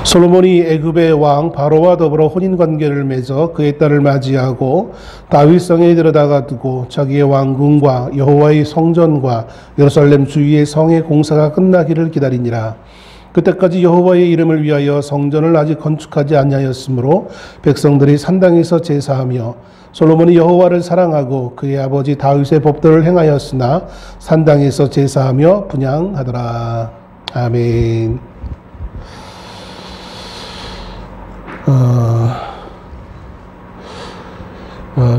솔로몬이 애굽의 왕 바로와 더불어 혼인관계를 맺어 그의 딸을 맞이하고 다윗성에 들여다가 두고 자기의 왕궁과 여호와의 성전과 예루살렘 주위의 성의 공사가 끝나기를 기다리니라. 그때까지 여호와의 이름을 위하여 성전을 아직 건축하지 아니하였으므로 백성들이 산당에서 제사하며 솔로몬이 여호와를 사랑하고 그의 아버지 다윗의 법도를 행하였으나 산당에서 제사하며 분향하더라. 아멘.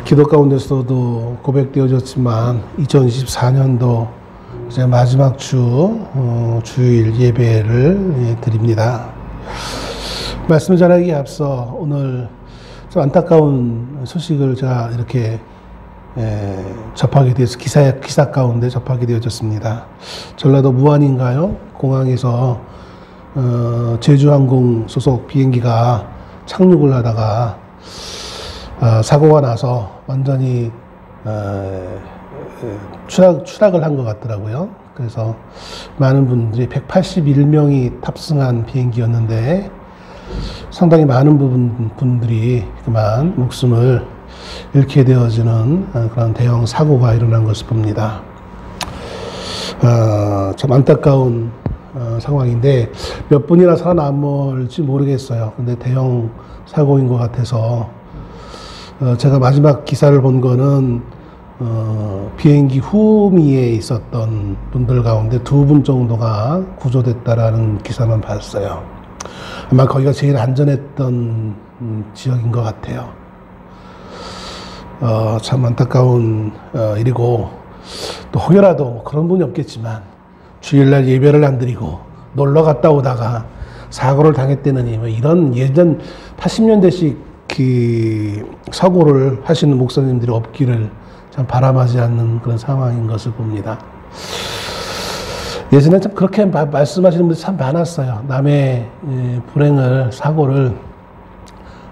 기도 가운데서도 고백되어졌지만 2024년도 이제 마지막 주일 예배를 드립니다. 말씀 전하기에 앞서 오늘 좀 안타까운 소식을 제가 이렇게 접하게 되어서 기사 가운데 접하게 되어졌습니다. 전라도 무안인가요? 공항에서 제주항공 소속 비행기가 착륙을 하다가 사고가 나서 완전히 추락을 한 것 같더라고요. 그래서 많은 분들이 181명이 탑승한 비행기였는데 상당히 많은 분들이 그만 목숨을 잃게 되어지는 그런 대형 사고가 일어난 것을 봅니다. 참 안타까운 상황인데 몇 분이나 살아남을지 모르겠어요. 근데 대형 사고인 것 같아서 제가 마지막 기사를 본 거는 비행기 후미에 있었던 분들 가운데 2분 정도가 구조됐다라는 기사만 봤어요. 아마 거기가 제일 안전했던 지역인 것 같아요. 참 안타까운 일이고 또 혹여라도 그런 분이 없겠지만 주일날 예배를 안 드리고 놀러 갔다 오다가 사고를 당했다느니 뭐 이런 예전 80년대식 그 사고를 하시는 목사님들이 없기를 참 바람하지 않는 그런 상황인 것을 봅니다. 예전에 참 그렇게 말씀하시는 분들이 참 많았어요. 남의 불행을, 사고를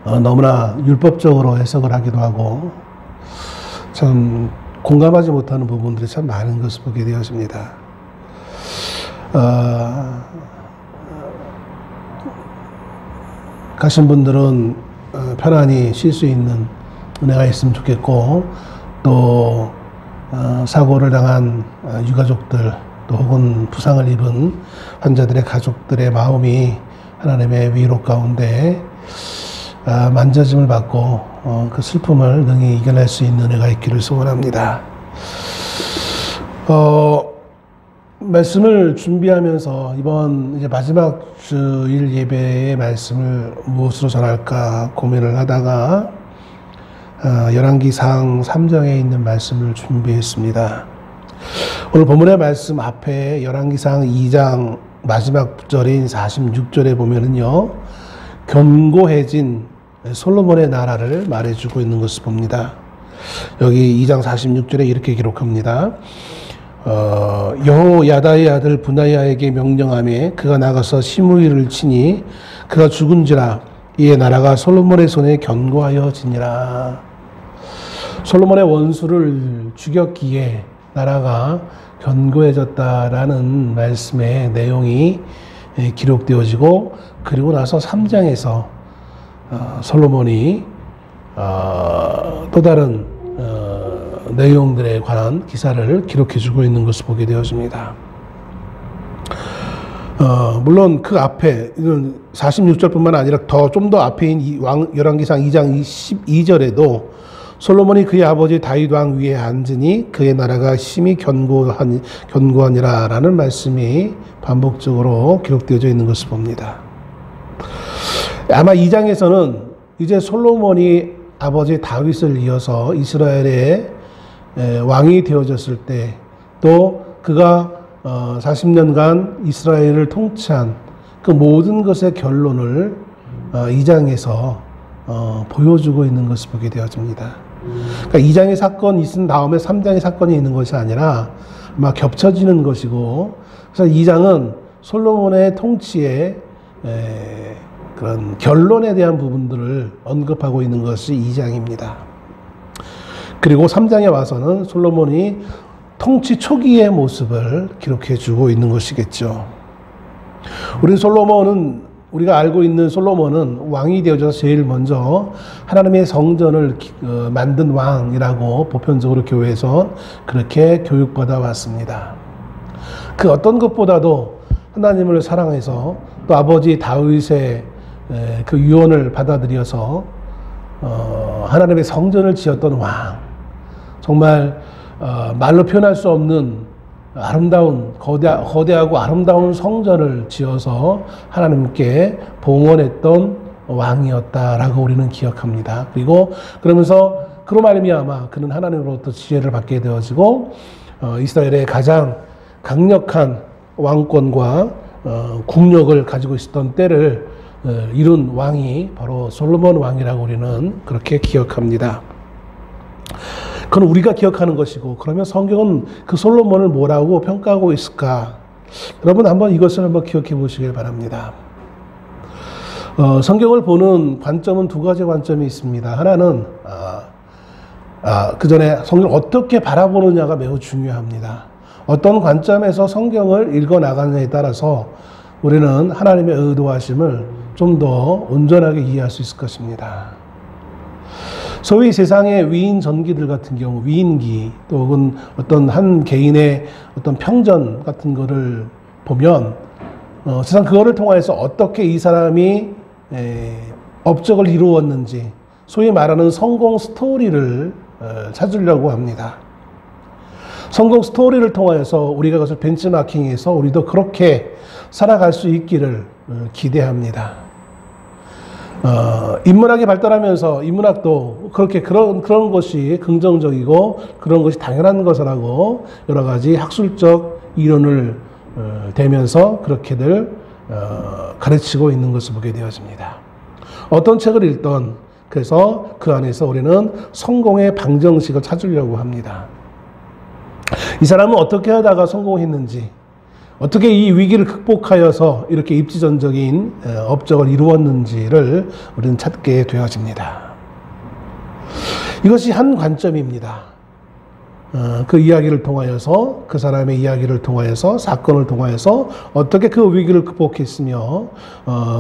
너무나 율법적으로 해석을 하기도 하고 참 공감하지 못하는 부분들이 참 많은 것을 보게 되었습니다. 가신 분들은 편안히 쉴 수 있는 은혜가 있으면 좋겠고 또 사고를 당한 유가족들 또 혹은 부상을 입은 환자들의 가족들의 마음이 하나님의 위로 가운데 만져짐을 받고 그 슬픔을 능히 이겨낼 수 있는 은혜가 있기를 소원합니다. 말씀을 준비하면서 이번 이제 마지막 주일 예배의 말씀을 무엇으로 전할까 고민을 하다가 열왕기상 3장에 있는 말씀을 준비했습니다. 오늘 본문의 말씀 앞에 열왕기상 2장 마지막 구절인 46절에 보면은요, 견고해진 솔로몬의 나라를 말해주고 있는 것을 봅니다. 여기 2장 46절에 이렇게 기록합니다. 여호야다의 아들 분하야에게 명령하며 그가 나가서 시므이를 치니 그가 죽은지라 이에 나라가 솔로몬의 손에 견고하여지니라. 솔로몬의 원수를 죽였기에 나라가 견고해졌다라는 말씀의 내용이 기록되어지고 그리고 나서 3장에서 솔로몬이 또 다른 내용들에 관한 기사를 기록해주고 있는 것을 보게 되어집니다. 물론 그 앞에 46절뿐만 아니라 좀 더 앞에인 열왕기상 2장 12절에도 솔로몬이 그의 아버지 다윗 왕 위에 앉으니 그의 나라가 심히 견고하니라 라는 말씀이 반복적으로 기록되어져 있는 것을 봅니다. 아마 2장에서는 이제 솔로몬이 아버지 다윗을 이어서 이스라엘의 왕이 되어졌을 때 또 그가 40년간 이스라엘을 통치한 그 모든 것의 결론을 2장에서 보여주고 있는 것을 보게 되어집니다. 그러니까 2장의 사건이 있은 다음에 3장의 사건이 있는 것이 아니라 아마 겹쳐지는 것이고, 그래서 2장은 솔로몬의 통치의 그런 결론에 대한 부분들을 언급하고 있는 것이 2장입니다. 그리고 3장에 와서는 솔로몬이 통치 초기의 모습을 기록해 주고 있는 것이겠죠. 우리 솔로몬은 우리가 알고 있는 솔로몬은 왕이 되어져서 제일 먼저 하나님의 성전을 만든 왕이라고 보편적으로 교회에서 그렇게 교육받아 왔습니다. 그 어떤 것보다도 하나님을 사랑해서 또 아버지 다윗의 그 유언을 받아들여서 하나님의 성전을 지었던 왕, 정말 말로 표현할 수 없는 아름다운 거대하고 아름다운 성전을 지어서 하나님께 봉헌했던 왕이었다라고 우리는 기억합니다. 그리고 그러면서 그로 말미암아 그는 하나님으로부터 지혜를 받게 되어지고 이스라엘의 가장 강력한 왕권과 국력을 가지고 있었던 때를 이룬 왕이 바로 솔로몬 왕이라고 우리는 그렇게 기억합니다. 그건 우리가 기억하는 것이고, 그러면 성경은 그 솔로몬을 뭐라고 평가하고 있을까? 여러분 한번 이것을 한번 기억해 보시길 바랍니다. 성경을 보는 관점은 두 가지 관점이 있습니다. 하나는 그 전에 성경을 어떻게 바라보느냐가 매우 중요합니다. 어떤 관점에서 성경을 읽어 나가느냐에 따라서 우리는 하나님의 의도하심을 좀 더 온전하게 이해할 수 있을 것입니다. 소위 세상의 위인 전기들 같은 경우, 위인기, 또 혹은 어떤 한 개인의 어떤 평전 같은 거를 보면, 세상 그거를 통해서 어떻게 이 사람이 업적을 이루었는지, 소위 말하는 성공 스토리를 찾으려고 합니다. 성공 스토리를 통해서 우리가 그것을 벤치마킹해서 우리도 그렇게 살아갈 수 있기를 기대합니다. 인문학이 발달하면서 인문학도 그렇게 그런 것이 긍정적이고 그런 것이 당연한 것이라고 여러 가지 학술적 이론을 대면서 그렇게들 가르치고 있는 것을 보게 되어집니다. 어떤 책을 읽던 그래서 그 안에서 우리는 성공의 방정식을 찾으려고 합니다. 이 사람은 어떻게 하다가 성공했는지, 어떻게 이 위기를 극복하여서 이렇게 입지전적인 업적을 이루었는지를 우리는 찾게 되어집니다. 이것이 한 관점입니다. 그 이야기를 통하여서, 그 사람의 이야기를 통하여서, 사건을 통하여서 어떻게 그 위기를 극복했으며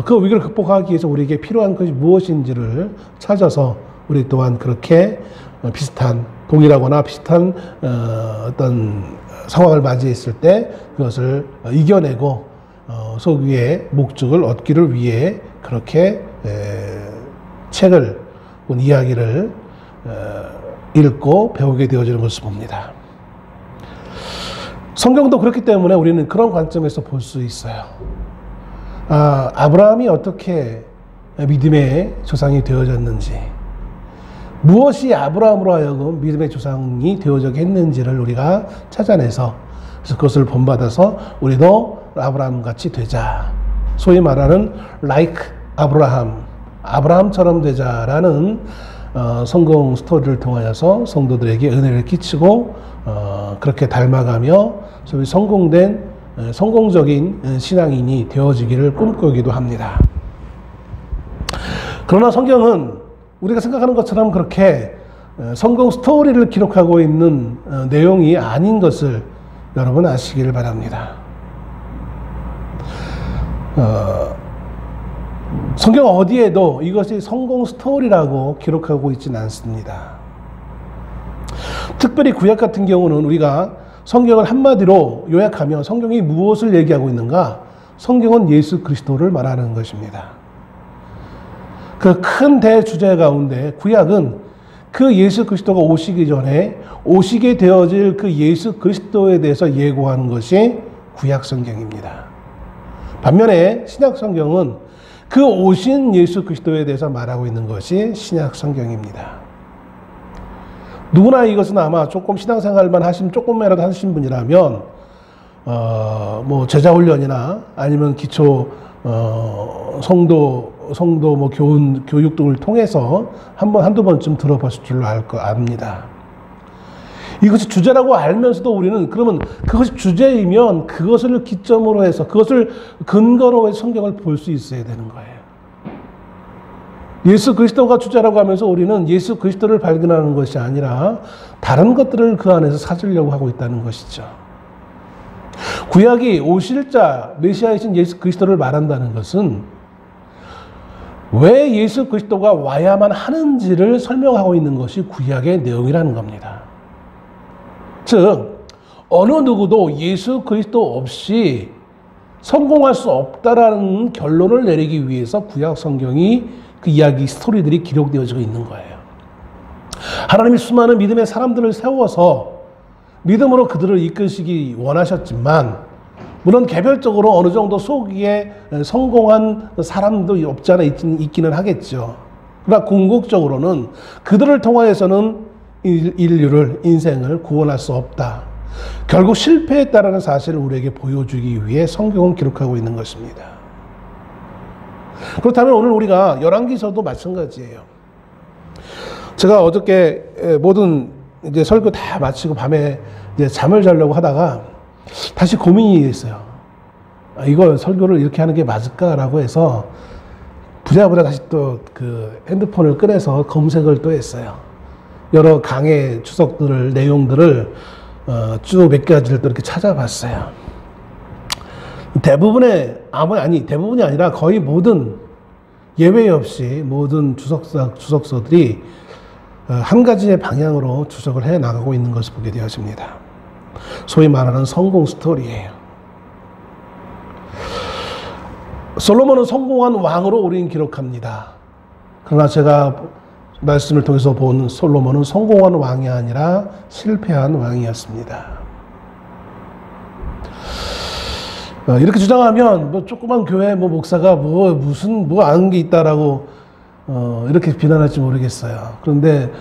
그 위기를 극복하기 위해서 우리에게 필요한 것이 무엇인지를 찾아서 우리 또한 그렇게 비슷한, 동일하거나 비슷한 어떤 상황을 맞이했을 때 그것을 이겨내고 소유의 목적을 얻기를 위해 그렇게 책을, 이야기를 읽고 배우게 되어지는 것을 봅니다. 성경도 그렇기 때문에 우리는 그런 관점에서 볼 수 있어요. 아브라함이 어떻게 믿음의 조상이 되어졌는지, 무엇이 아브라함으로 하여금 믿음의 조상이 되어지게 했는지를 우리가 찾아내서, 그래서 그것을 본받아서 우리도 아브라함같이 되자. 소위 말하는 like 아브라함처럼 되자라는 성공 스토리를 통하여서 성도들에게 은혜를 끼치고 그렇게 닮아가며 소위 성공적인 신앙인이 되어지기를 꿈꾸기도 합니다. 그러나 성경은 우리가 생각하는 것처럼 그렇게 성공 스토리를 기록하고 있는 내용이 아닌 것을 여러분 아시기를 바랍니다. 성경 어디에도 이것이 성공 스토리라고 기록하고 있지는 않습니다. 특별히 구약 같은 경우는 우리가 성경을 한마디로 요약하면 성경이 무엇을 얘기하고 있는가? 성경은 예수 그리스도를 말하는 것입니다. 그 큰 대주제 가운데 구약은 그 예수 그리스도가 오시기 전에 오시게 되어질 그 예수 그리스도에 대해서 예고하는 것이 구약 성경입니다. 반면에 신약 성경은 그 오신 예수 그리스도에 대해서 말하고 있는 것이 신약 성경입니다. 누구나 이것은 아마 조금 신앙생활만 조금이라도 하신 분이라면 뭐 제자 훈련이나 아니면 기초 성도 뭐 교육 등을 통해서 한두 번쯤 들어봤을 줄로 압니다. 이것이 주제라고 알면서도 우리는 그러면 그것이 주제이면 그것을 기점으로 해서 그것을 근거로 해서 성경을 볼 수 있어야 되는 거예요. 예수 그리스도가 주제라고 하면서 우리는 예수 그리스도를 발견하는 것이 아니라 다른 것들을 그 안에서 찾으려고 하고 있다는 것이죠. 구약이 오실 자, 메시아이신 예수 그리스도를 말한다는 것은 왜 예수 그리스도가 와야만 하는지를 설명하고 있는 것이 구약의 내용이라는 겁니다. 즉 어느 누구도 예수 그리스도 없이 성공할 수 없다라는 결론을 내리기 위해서 구약 성경이 그 이야기 스토리들이 기록되어지고 있는 거예요. 하나님이 수많은 믿음의 사람들을 세워서 믿음으로 그들을 이끄시기 원하셨지만 물론 개별적으로 어느 정도 소기에 성공한 사람도 없지 않아 있기는 하겠죠. 그러나 궁극적으로는 그들을 통하여서는 인류를, 인생을 구원할 수 없다. 결국 실패했다라는 사실을 우리에게 보여주기 위해 성경은 기록하고 있는 것입니다. 그렇다면 오늘 우리가 열왕기서도 마찬가지예요. 제가 어저께 모든 이제 설교 다 마치고 밤에 이제 잠을 자려고 하다가 다시 고민이 됐어요. 이걸 설교를 이렇게 하는 게 맞을까라고 해서 부랴부랴 다시 또 그 핸드폰을 꺼내서 검색을 또 했어요. 여러 강의 주석들을, 내용들을 쭉 몇 가지를 또 이렇게 찾아봤어요. 대부분이 아니라 거의 모든 예외 없이 모든 주석서들이 한 가지의 방향으로 주석을 해 나가고 있는 것을 보게 되어집니다. 소위 말하는 성공 스토리예요. 솔로몬은 성공한 왕으로 우리는 기록합니다. 그러나 제가 말씀을 통해서 본 솔로몬은 성공한 왕이 아니라 실패한 왕이었습니다. 이렇게 주장하면 뭐 조그만 교회 목사가 무슨 아는 게 있다라고 이렇게 비난할지 모르겠어요. 그런데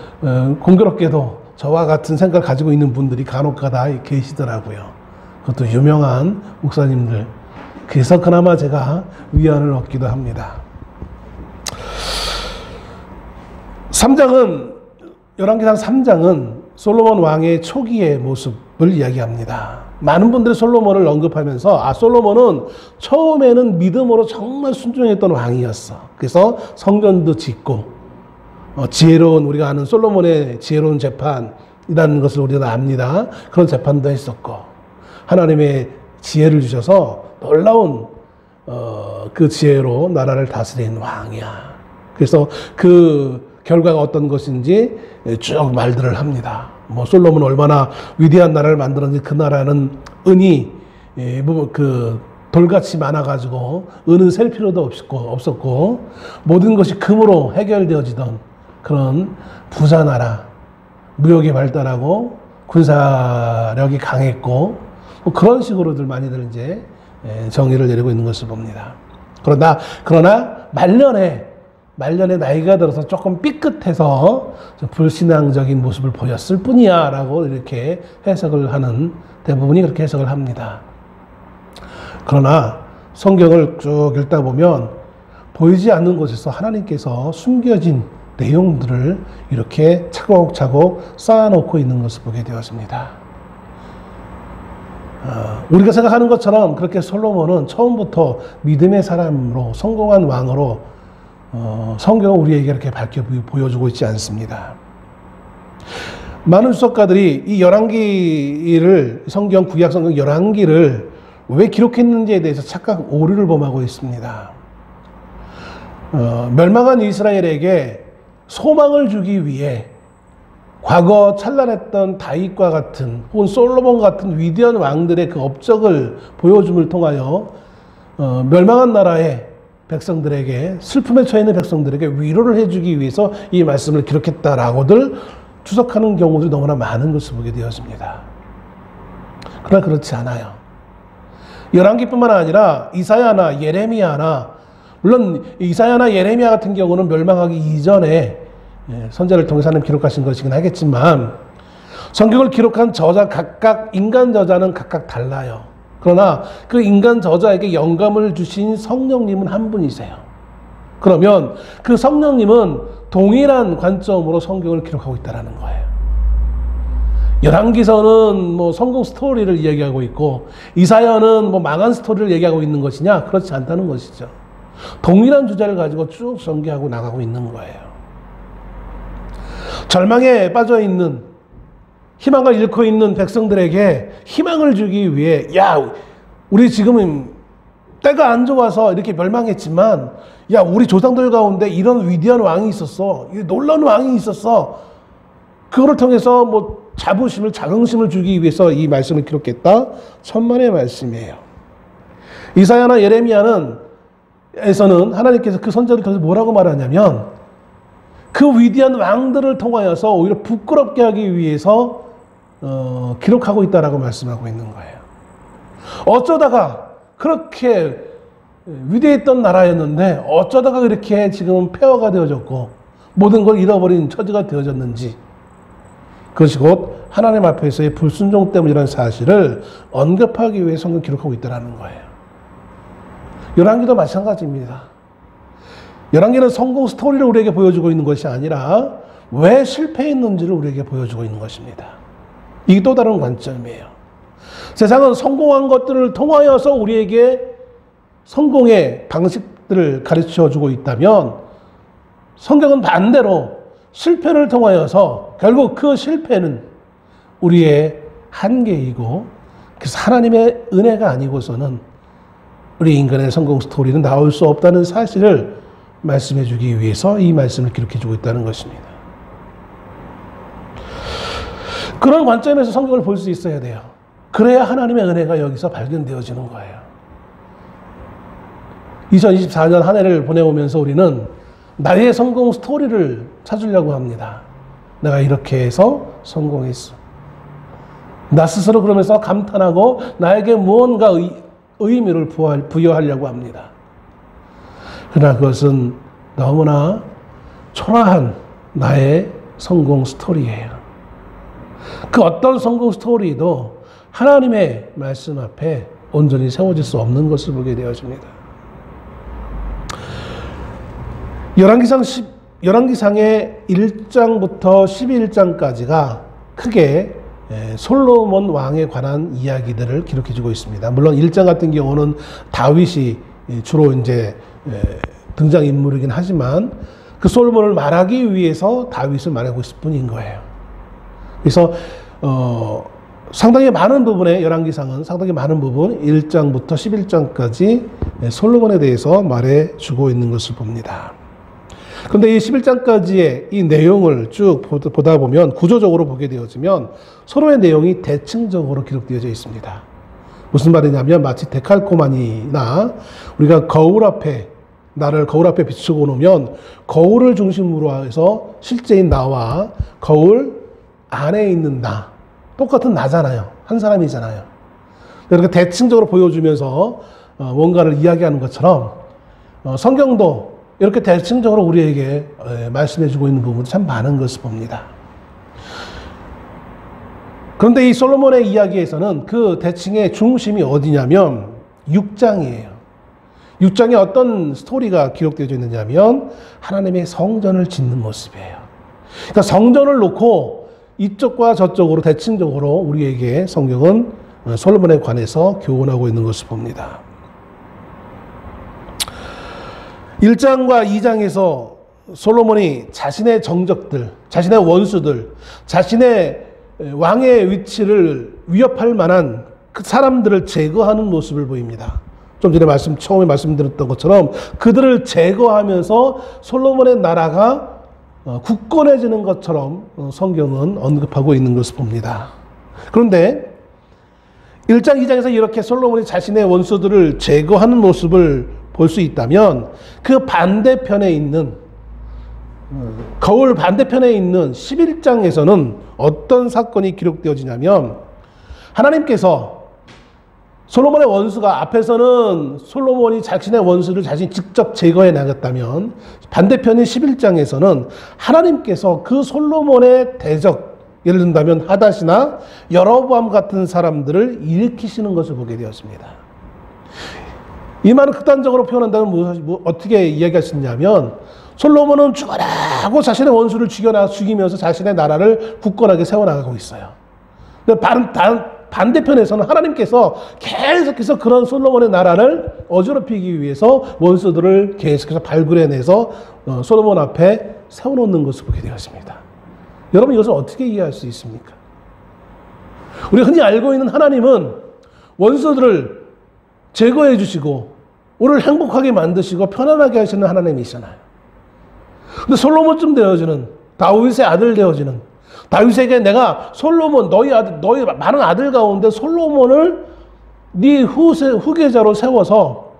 공교롭게도 저와 같은 생각을 가지고 있는 분들이 간혹가다 계시더라고요. 그것도 유명한 목사님들. 그래서 그나마 제가 위안을 얻기도 합니다. 3장은 열왕기상 3장은 솔로몬 왕의 초기의 모습을 이야기합니다. 많은 분들이 솔로몬을 언급하면서 솔로몬은 처음에는 믿음으로 정말 순종했던 왕이었어. 그래서 성전도 짓고 지혜로운, 우리가 아는 솔로몬의 지혜로운 재판이라는 것을 우리가 압니다. 그런 재판도 했었고 하나님의 지혜를 주셔서 놀라운 그 지혜로 나라를 다스린 왕이야. 그래서 그 결과가 어떤 것인지 쭉 말들을 합니다. 솔로몬은 얼마나 위대한 나라를 만들었는지, 그 나라는 은이 그 돌같이 많아가지고 은은 셀 필요도 없었고 모든 것이 금으로 해결되어지던 그런 부자 나라, 무역이 발달하고 군사력이 강했고 그런 식으로들 많이들 이제 정의를 내리고 있는 것을 봅니다. 그러나 말년에 나이가 들어서 조금 삐끗해서 불신앙적인 모습을 보였을 뿐이야 라고 이렇게 해석을 하는, 대부분이 그렇게 해석을 합니다. 그러나 성경을 쭉 읽다 보면 보이지 않는 곳에서 하나님께서 숨겨진 내용들을 이렇게 차곡차곡 쌓아놓고 있는 것을 보게 되었습니다. 우리가 생각하는 것처럼 그렇게 솔로몬은 처음부터 믿음의 사람으로, 성공한 왕으로 성경은 우리에게 이렇게 밝혀 보여주고 있지 않습니다. 많은 주석가들이 이 열왕기를, 성경, 구약 성경 열왕기를 왜 기록했는지에 대해서 착각 오류를 범하고 있습니다. 멸망한 이스라엘에게 소망을 주기 위해 과거 찬란했던 다윗과 같은 혹은 솔로몬 같은 위대한 왕들의 그 업적을 보여줌을 통하여 멸망한 나라의 백성들에게, 슬픔에 처해 있는 백성들에게 위로를 해주기 위해서 이 말씀을 기록했다라고들 추석하는 경우들이 너무나 많은 것을 보게 되었습니다. 그러나 그렇지 않아요. 열왕기뿐만 아니라 이사야나 예레미야나, 물론 이사야나 예레미야 같은 경우는 멸망하기 이전에 선자를 통해서 하나님 기록하신 것이긴 하겠지만 성경을 기록한 저자 각각, 인간 저자는 각각 달라요. 그러나 그 인간 저자에게 영감을 주신 성령님은 한 분이세요. 그러면 그 성령님은 동일한 관점으로 성경을 기록하고 있다는 거예요. 열왕기서는 성공 스토리를 이야기하고 있고 이사야는 망한 스토리를 얘기하고 있는 것이냐? 그렇지 않다는 것이죠. 동일한 주제를 가지고 쭉 전개하고 나가고 있는 거예요. 절망에 빠져 있는, 희망을 잃고 있는 백성들에게 희망을 주기 위해, 우리 지금 때가 안 좋아서 이렇게 멸망했지만 야, 우리 조상들 가운데 이런 위대한 왕이 있었어. 이 놀라운 왕이 있었어. 그거를 통해서 뭐 자부심을, 자긍심을 주기 위해서 이 말씀을 기록했다. 천만의 말씀이에요. 이사야나 예레미야는 에서는 하나님께서 그 선지자를 통해서 뭐라고 말하냐면 그 위대한 왕들을 통하여서 오히려 부끄럽게 하기 위해서 기록하고 있다라고 말씀하고 있는 거예요. 어쩌다가 그렇게 위대했던 나라였는데 어쩌다가 그렇게 지금 폐허가 되어졌고 모든 걸 잃어버린 처지가 되어졌는지, 그것이 곧 하나님 앞에서의 불순종 때문이라는 사실을 언급하기 위해 성경 기록하고 있다는 거예요. 열왕기도 마찬가지입니다. 열왕기는 성공 스토리를 우리에게 보여주고 있는 것이 아니라 왜 실패했는지를 우리에게 보여주고 있는 것입니다. 이게 또 다른 관점이에요. 세상은 성공한 것들을 통하여서 우리에게 성공의 방식들을 가르쳐주고 있다면, 성경은 반대로 실패를 통하여서 결국 그 실패는 우리의 한계이고, 그래서 하나님의 은혜가 아니고서는 우리 인간의 성공 스토리는 나올 수 없다는 사실을 말씀해 주기 위해서 이 말씀을 기록해 주고 있다는 것입니다. 그런 관점에서 성경을 볼 수 있어야 돼요. 그래야 하나님의 은혜가 여기서 발견되어지는 거예요. 2024년 한 해를 보내오면서 우리는 나의 성공 스토리를 찾으려고 합니다. 내가 이렇게 해서 성공했어. 나 스스로 그러면서 감탄하고 나에게 무언가 의미를 부여하려고 합니다. 그러나 그것은 너무나 초라한 나의 성공 스토리예요. 그 어떤 성공 스토리도 하나님의 말씀 앞에 온전히 세워질 수 없는 것을 보게 되어집니다. 열왕기상의 1장부터 11장까지가 크게 솔로몬 왕에 관한 이야기들을 기록해주고 있습니다. 물론 1장 같은 경우는 다윗이 주로 이제 등장인물이긴 하지만 그 솔로몬을 말하기 위해서 다윗을 말하고 있을 뿐인 거예요. 그래서 상당히 많은 부분의 열왕기상은 상당히 많은 부분 1장부터 11장까지 솔로몬에 대해서 말해주고 있는 것을 봅니다. 그런데 이 11장까지의 이 내용을 쭉 보다 보면 구조적으로 보게 되어지면 서로의 내용이 대칭적으로 기록되어져 있습니다. 무슨 말이냐면 마치 데칼코마니나 우리가 나를 거울 앞에 비추고 놓으면 거울을 중심으로 해서 실제인 나와 거울 안에 있는 나, 똑같은 나잖아요. 한 사람이잖아요. 이렇게 대칭적으로 보여주면서 뭔가를 이야기하는 것처럼 성경도 이렇게 대칭적으로 우리에게 말씀해주고 있는 부분이 참 많은 것을 봅니다. 그런데 이 솔로몬의 이야기에서는 그 대칭의 중심이 어디냐면 6장이에요. 6장에 어떤 스토리가 기록되어 있느냐면 하나님의 성전을 짓는 모습이에요. 그러니까 성전을 놓고 이쪽과 저쪽으로 대칭적으로 우리에게 성경은 솔로몬에 관해서 교훈하고 있는 것을 봅니다. 1장과 2장에서 솔로몬이 자신의 정적들, 자신의 원수들, 자신의 왕의 위치를 위협할 만한 그 사람들을 제거하는 모습을 보입니다. 좀 전에 처음에 말씀드렸던 것처럼 그들을 제거하면서 솔로몬의 나라가 굳건해지는 것처럼 성경은 언급하고 있는 것을 봅니다. 그런데 1장, 2장에서 이렇게 솔로몬이 자신의 원수들을 제거하는 모습을 볼 수 있다면 그 반대편에 있는 거울 반대편에 있는 11장에서는 어떤 사건이 기록되어지냐면 하나님께서 솔로몬의 원수가 앞에서는 솔로몬이 자신의 원수를 자신이 직접 제거해 나갔다면 반대편인 11장에서는 하나님께서 그 솔로몬의 대적, 예를 든다면 하닷이나 여로보암 같은 사람들을 일으키시는 것을 보게 되었습니다. 이 말을 극단적으로 표현한다면 어떻게 이야기할 수 있냐면 솔로몬은 죽어라 하고 자신의 원수를 죽이면서 자신의 나라를 굳건하게 세워나가고 있어요. 반대편에서는 하나님께서 계속해서 그런 솔로몬의 나라를 어지럽히기 위해서 원수들을 계속해서 발굴해내서 솔로몬 앞에 세워놓는 것을 보게 되었습니다. 여러분 이것을 어떻게 이해할 수 있습니까? 우리가 흔히 알고 있는 하나님은 원수들을 제거해 주시고 우리를 행복하게 만드시고 편안하게 하시는 하나님이시잖아요. 근데 솔로몬쯤 되어지는, 다윗의 아들 되어지는, 다윗에게 내가 솔로몬, 너희 많은 아들 가운데 솔로몬을 네 후계자로 세워서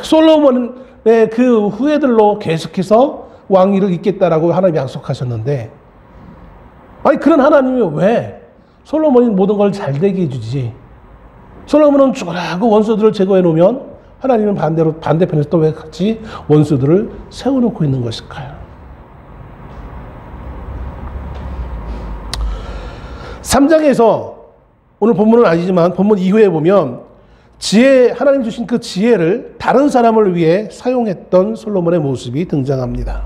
솔로몬의 그 후예들로 계속해서 왕위를 잇겠다라고 하나님이 약속하셨는데, 아니 그런 하나님이 왜 솔로몬이 모든 걸 잘되게 해주지? 솔로몬은 죽으라고 원수들을 제거해 놓으면 하나님은 반대편에서 또 왜 같이 원수들을 세워놓고 있는 것일까요? 3장에서 오늘 본문은 아니지만 본문 이후에 보면 하나님 주신 그 지혜를 다른 사람을 위해 사용했던 솔로몬의 모습이 등장합니다.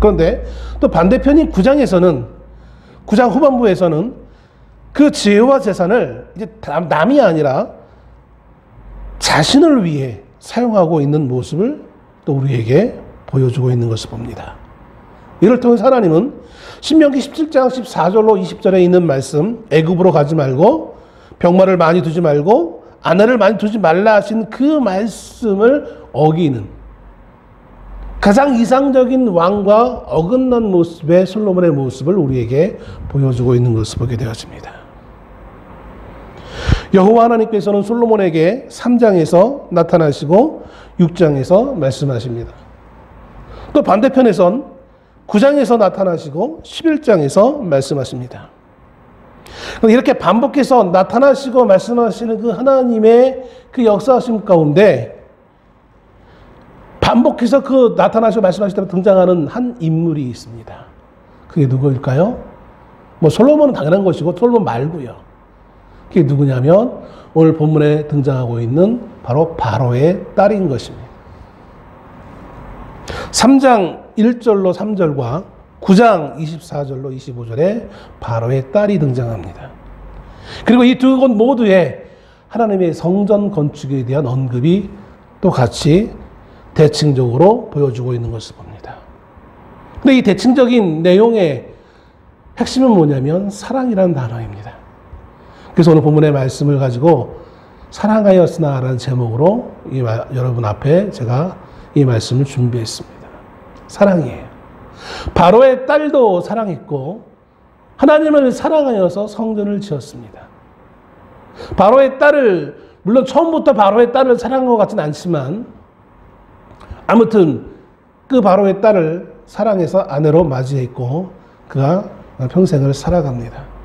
그런데 또 반대편인 9장 후반부에서는 그 지혜와 재산을 이제 남이 아니라 자신을 위해 사용하고 있는 모습을 또 우리에게 보여주고 있는 것을 봅니다. 이를 통해 하나님은 신명기 17장 14절로 20절에 있는 말씀, 애굽으로 가지 말고 병마를 많이 두지 말고 아내를 많이 두지 말라 하신 그 말씀을 어기는 가장 이상적인 왕과 어긋난 모습의 솔로몬의 모습을 우리에게 보여주고 있는 것을 보게 되어집니다. 여호와 하나님께서는 솔로몬에게 3장에서 나타나시고 6장에서 말씀하십니다. 또 반대편에선 9장에서 나타나시고 11장에서 말씀하십니다. 이렇게 반복해서 나타나시고 말씀하시는 그 하나님의 그 역사하심 가운데 반복해서 그 나타나시고 말씀하실 때 등장하는 한 인물이 있습니다. 그게 누구일까요? 솔로몬은 당연한 것이고 솔로몬 말고요. 그게 누구냐면 오늘 본문에 등장하고 있는 바로 바로의 딸인 것입니다. 3장 1절로 3절과 9장 24절로 25절에 바로의 딸이 등장합니다. 그리고 이 두 곳 모두에 하나님의 성전 건축에 대한 언급이 또 같이 대칭적으로 보여주고 있는 것을 봅니다. 근데 이 대칭적인 내용의 핵심은 뭐냐면 사랑이라는 단어입니다. 그래서 오늘 본문의 말씀을 가지고 사랑하였으나라는 제목으로 여러분 앞에 제가 이 말씀을 준비했습니다. 사랑이에요. 바로의 딸도 사랑했고 하나님을 사랑하여서 성전을 지었습니다. 바로의 딸을 물론 처음부터 바로의 딸을 사랑한 것 같지는 않지만 아무튼 그 바로의 딸을 사랑해서 아내로 맞이했고 그가 평생을 살아갑니다.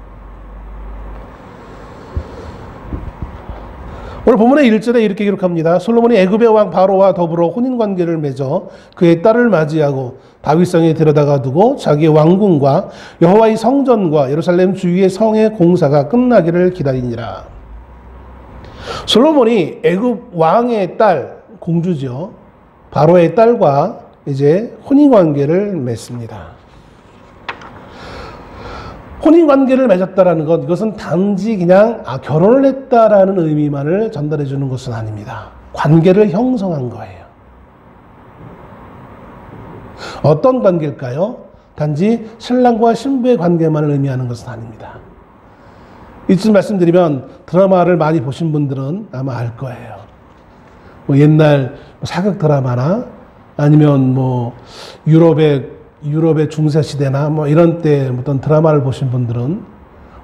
오늘 본문의 1절에 이렇게 기록합니다. 솔로몬이 애굽의 왕 바로와 더불어 혼인관계를 맺어 그의 딸을 맞이하고 다윗성에 데려다가 두고 자기의 왕궁과 여호와의 성전과 예루살렘 주위의 성의 공사가 끝나기를 기다리니라. 솔로몬이 애굽 왕의 딸, 공주죠. 바로의 딸과 이제 혼인관계를 맺습니다. 혼인관계를 맺었다라는 것, 이것은 단지 그냥 결혼을 했다라는 의미만을 전달해 주는 것은 아닙니다. 관계를 형성한 거예요. 어떤 관계일까요? 단지 신랑과 신부의 관계만을 의미하는 것은 아닙니다. 이쯤 말씀드리면 드라마를 많이 보신 분들은 아마 알 거예요. 옛날 사극 드라마나 아니면 유럽의 중세시대나 이런 때 어떤 드라마를 보신 분들은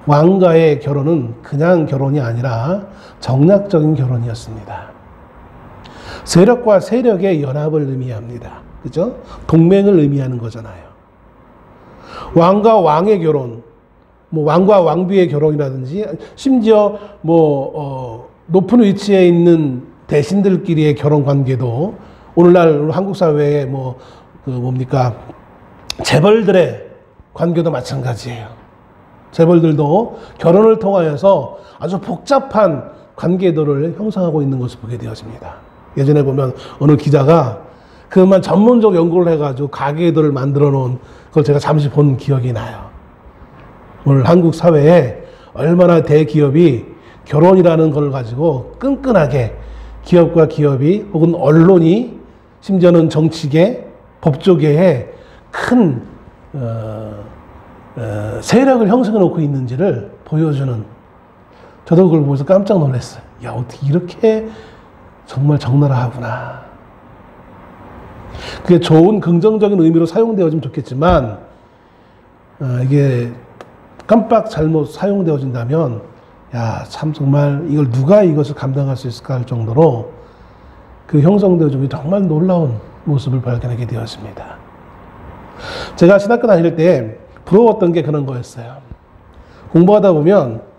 왕과의 결혼은 그냥 결혼이 아니라 정략적인 결혼이었습니다. 세력과 세력의 연합을 의미합니다. 그죠? 동맹을 의미하는 거잖아요. 왕과 왕의 결혼, 왕과 왕비의 결혼이라든지 심지어 높은 위치에 있는 대신들끼리의 결혼 관계도 오늘날 한국 사회에 재벌들의 관계도 마찬가지예요. 재벌들도 결혼을 통하여서 아주 복잡한 관계도를 형성하고 있는 것을 보게 되어집니다. 예전에 보면 어느 기자가 그것만 전문적 연구를 해가지고 가계도를 만들어 놓은 그걸 제가 잠시 본 기억이 나요. 오늘 한국 사회에 얼마나 대기업이 결혼이라는 걸 가지고 끈끈하게 기업과 기업이 혹은 언론이 심지어는 정치계, 법조계에 큰 세력을 형성해 놓고 있는지를 보여주는, 저도 그걸 보면서 깜짝 놀랐어요. 야, 어떻게 이렇게 정말 적나라하구나. 그게 좋은 긍정적인 의미로 사용되어지면 좋겠지만 이게 깜빡 잘못 사용되어진다면 야, 참 정말 이걸 누가 이것을 감당할 수 있을까 할 정도로 그 형성되어지고 정말 놀라운 모습을 발견하게 되었습니다. 제가 신학교 다닐 때 부러웠던 게 그런 거였어요. 공부하다 보면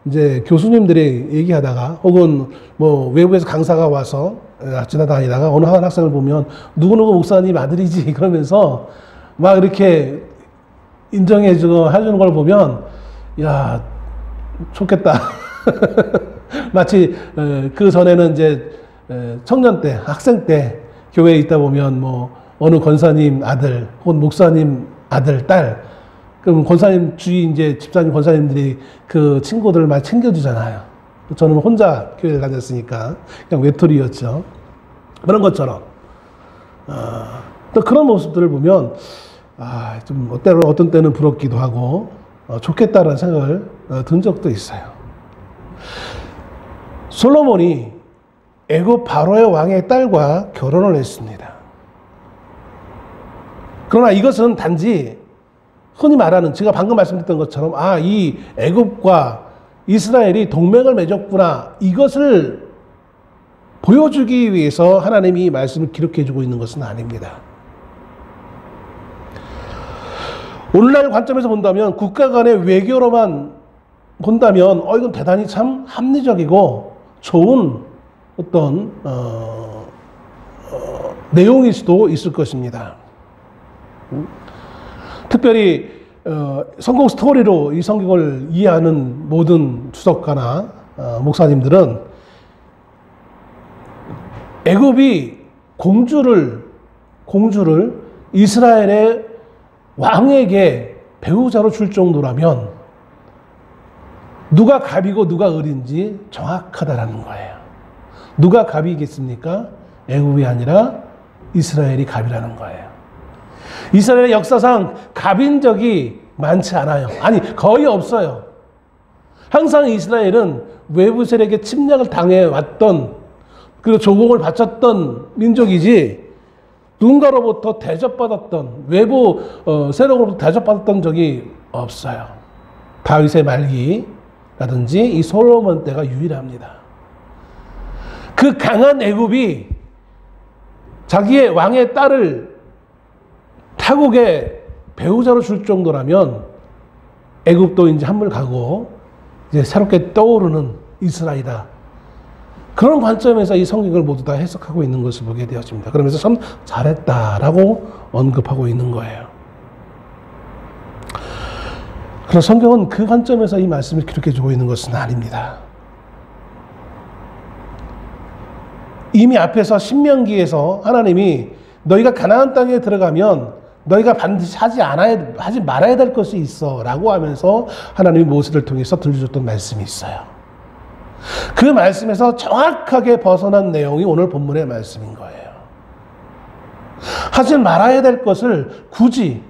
이제 교수님들이 얘기하다가 혹은 뭐 외부에서 강사가 와서 지나다니다가 어느 한 학생을 보면 누구누구 목사님 아들이지 그러면서 막 이렇게 인정해주고 해주는 걸 보면 야, 좋겠다. 마치 그 전에는 이제 청년 때, 학생 때 교회에 있다 보면 뭐 어느 권사님 아들 혹은 목사님 아들, 딸 그럼 권사님 주위 이제 집사님 권사님들이 그 친구들을 많이 챙겨주잖아요. 저는 혼자 교회를 다녔으니까 그냥 외톨이였죠. 그런 것처럼 또 그런 모습들을 보면 좀 어떤 때는 부럽기도 하고 좋겠다라는 생각을 든 적도 있어요. 솔로몬이 애굽 바로의 왕의 딸과 결혼을 했습니다. 그러나 이것은 단지 흔히 말하는 제가 방금 말씀드렸던 것처럼 이 애굽과 이스라엘이 동맹을 맺었구나 이것을 보여주기 위해서 하나님이 이 말씀을 기록해 주고 있는 것은 아닙니다. 오늘날 관점에서 본다면 국가 간의 외교로만 본다면 이건 대단히 참 합리적이고 좋은 어떤 내용일 수도 있을 것입니다. 특별히 성공 스토리로 이 성경을 이해하는 모든 주석가나 목사님들은 애굽이 공주를 이스라엘의 왕에게 배우자로 줄 정도라면 누가 갑이고 누가 을인지 정확하다라는 거예요. 누가 갑이겠습니까? 애굽이 아니라 이스라엘이 갑이라는 거예요. 이스라엘의 역사상 갑인 적이 많지 않아요. 아니 거의 없어요. 항상 이스라엘은 외부 세력의 침략을 당해왔던 그리고 조공을 바쳤던 민족이지 누군가로부터 대접받았던 외부 세력으로부터 대접받았던 적이 없어요. 다윗의 말기라든지 이 솔로몬 때가 유일합니다. 그 강한 애굽이 자기의 왕의 딸을 타국의 배우자로 줄 정도라면 애굽도 이제 한물 가고 이제 새롭게 떠오르는 이스라엘이다. 그런 관점에서 이 성경을 모두 다 해석하고 있는 것을 보게 되었습니다. 그러면서 참 잘했다라고 언급하고 있는 거예요. 그러나 성경은 그 관점에서 이 말씀을 기록해주고 있는 것은 아닙니다. 이미 앞에서 신명기에서 하나님이 너희가 가나안 땅에 들어가면 너희가 반드시 하지 말아야 될 것이 있어 라고 하면서 하나님이 모세를 통해서 들려줬던 말씀이 있어요. 그 말씀에서 정확하게 벗어난 내용이 오늘 본문의 말씀인 거예요. 하지 말아야 될 것을 굳이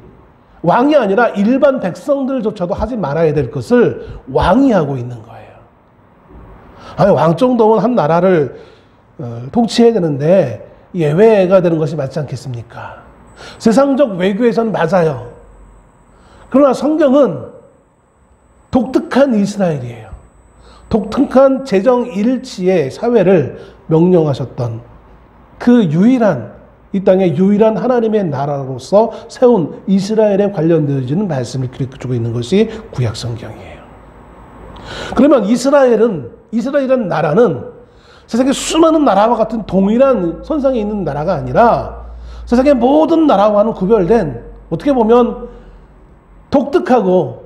왕이 아니라 일반 백성들조차도 하지 말아야 될 것을 왕이 하고 있는 거예요. 아니, 왕 정도면 한 나라를 통치해야 되는데 예외가 되는 것이 맞지 않겠습니까? 세상적 외교에서는 맞아요. 그러나 성경은 독특한 이스라엘이에요. 독특한 재정 일치의 사회를 명령하셨던 그 유일한 이 땅의 유일한 하나님의 나라로서 세운 이스라엘에 관련되어지는 말씀을 기록해주고 있는 것이 구약 성경이에요. 그러면 이스라엘이라는 나라는 세상의 수많은 나라와 같은 동일한 선상에 있는 나라가 아니라 세상의 모든 나라와는 구별된 어떻게 보면 독특하고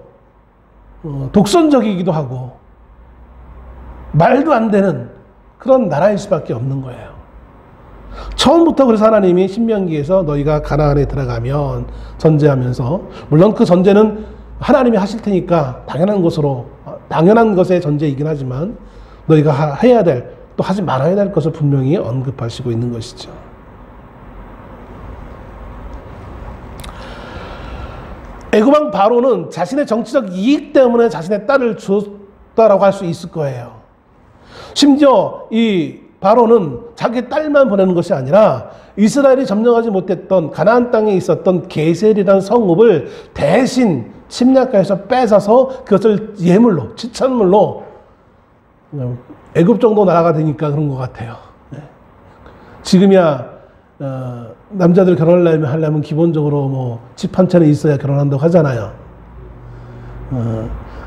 독선적이기도 하고 말도 안 되는 그런 나라일 수밖에 없는 거예요. 처음부터 그래서 하나님이 신명기에서 너희가 가나안에 들어가면 전제하면서 물론 그 전제는 하나님이 하실 테니까 당연한 것의 전제이긴 하지만 너희가 해야 될 또 하지 말아야 될 것을 분명히 언급하시고 있는 것이죠. 애굽왕 바로는 자신의 정치적 이익 때문에 자신의 딸을 주었다라고 할 수 있을 거예요. 심지어 이 바로는 자기 딸만 보내는 것이 아니라 이스라엘이 점령하지 못했던 가나안 땅에 있었던 게셀이라는 성읍을 대신 침략해서 뺏어서 그것을 예물로, 치천물로 애굽 정도 나라가 되니까 그런 것 같아요. 지금이야 남자들 결혼하려면 기본적으로 뭐 집 한 채는 있어야 결혼한다고 하잖아요.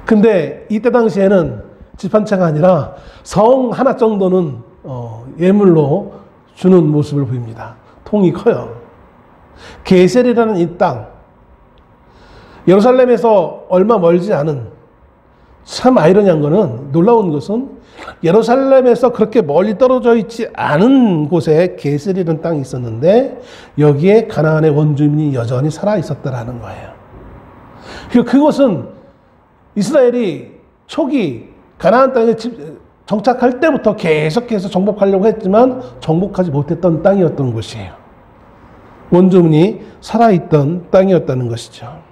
근데 이때 당시에는 집 한 채가 아니라 성 하나 정도는 예물로 주는 모습을 보입니다. 통이 커요. 게셀이라는 이 땅, 예루살렘에서 얼마 멀지 않은, 참 아이러니한 거는, 놀라운 것은 예루살렘에서 그렇게 멀리 떨어져 있지 않은 곳에 게셀이라는 땅이 있었는데 여기에 가나안의 원주민이 여전히 살아 있었다라는 거예요. 그것은 이스라엘이 초기 가나안 땅에 정착할 때부터 계속해서 정복하려고 했지만 정복하지 못했던 땅이었던 곳이에요. 원주민이 살아있던 땅이었다는 것이죠.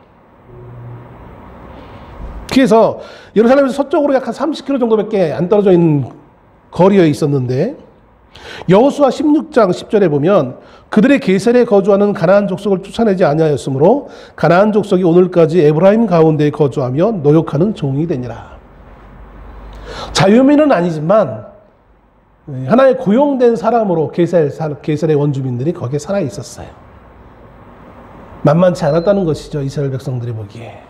그래서 예루살렘에서 서쪽으로 약 한 30km 정도밖에 안 떨어져 있는 거리에 있었는데 여호수아 16장 10절에 보면 그들의 게셀에 거주하는 가나안 족속을 쫓아내지 아니하였으므로 가나안 족속이 오늘까지 에브라임 가운데에 거주하며 노역하는 종이 되니라. 자유민은 아니지만 하나의 고용된 사람으로 게셀의 원주민들이 거기에 살아 있었어요. 만만치 않았다는 것이죠, 이스라엘 백성들이 보기에.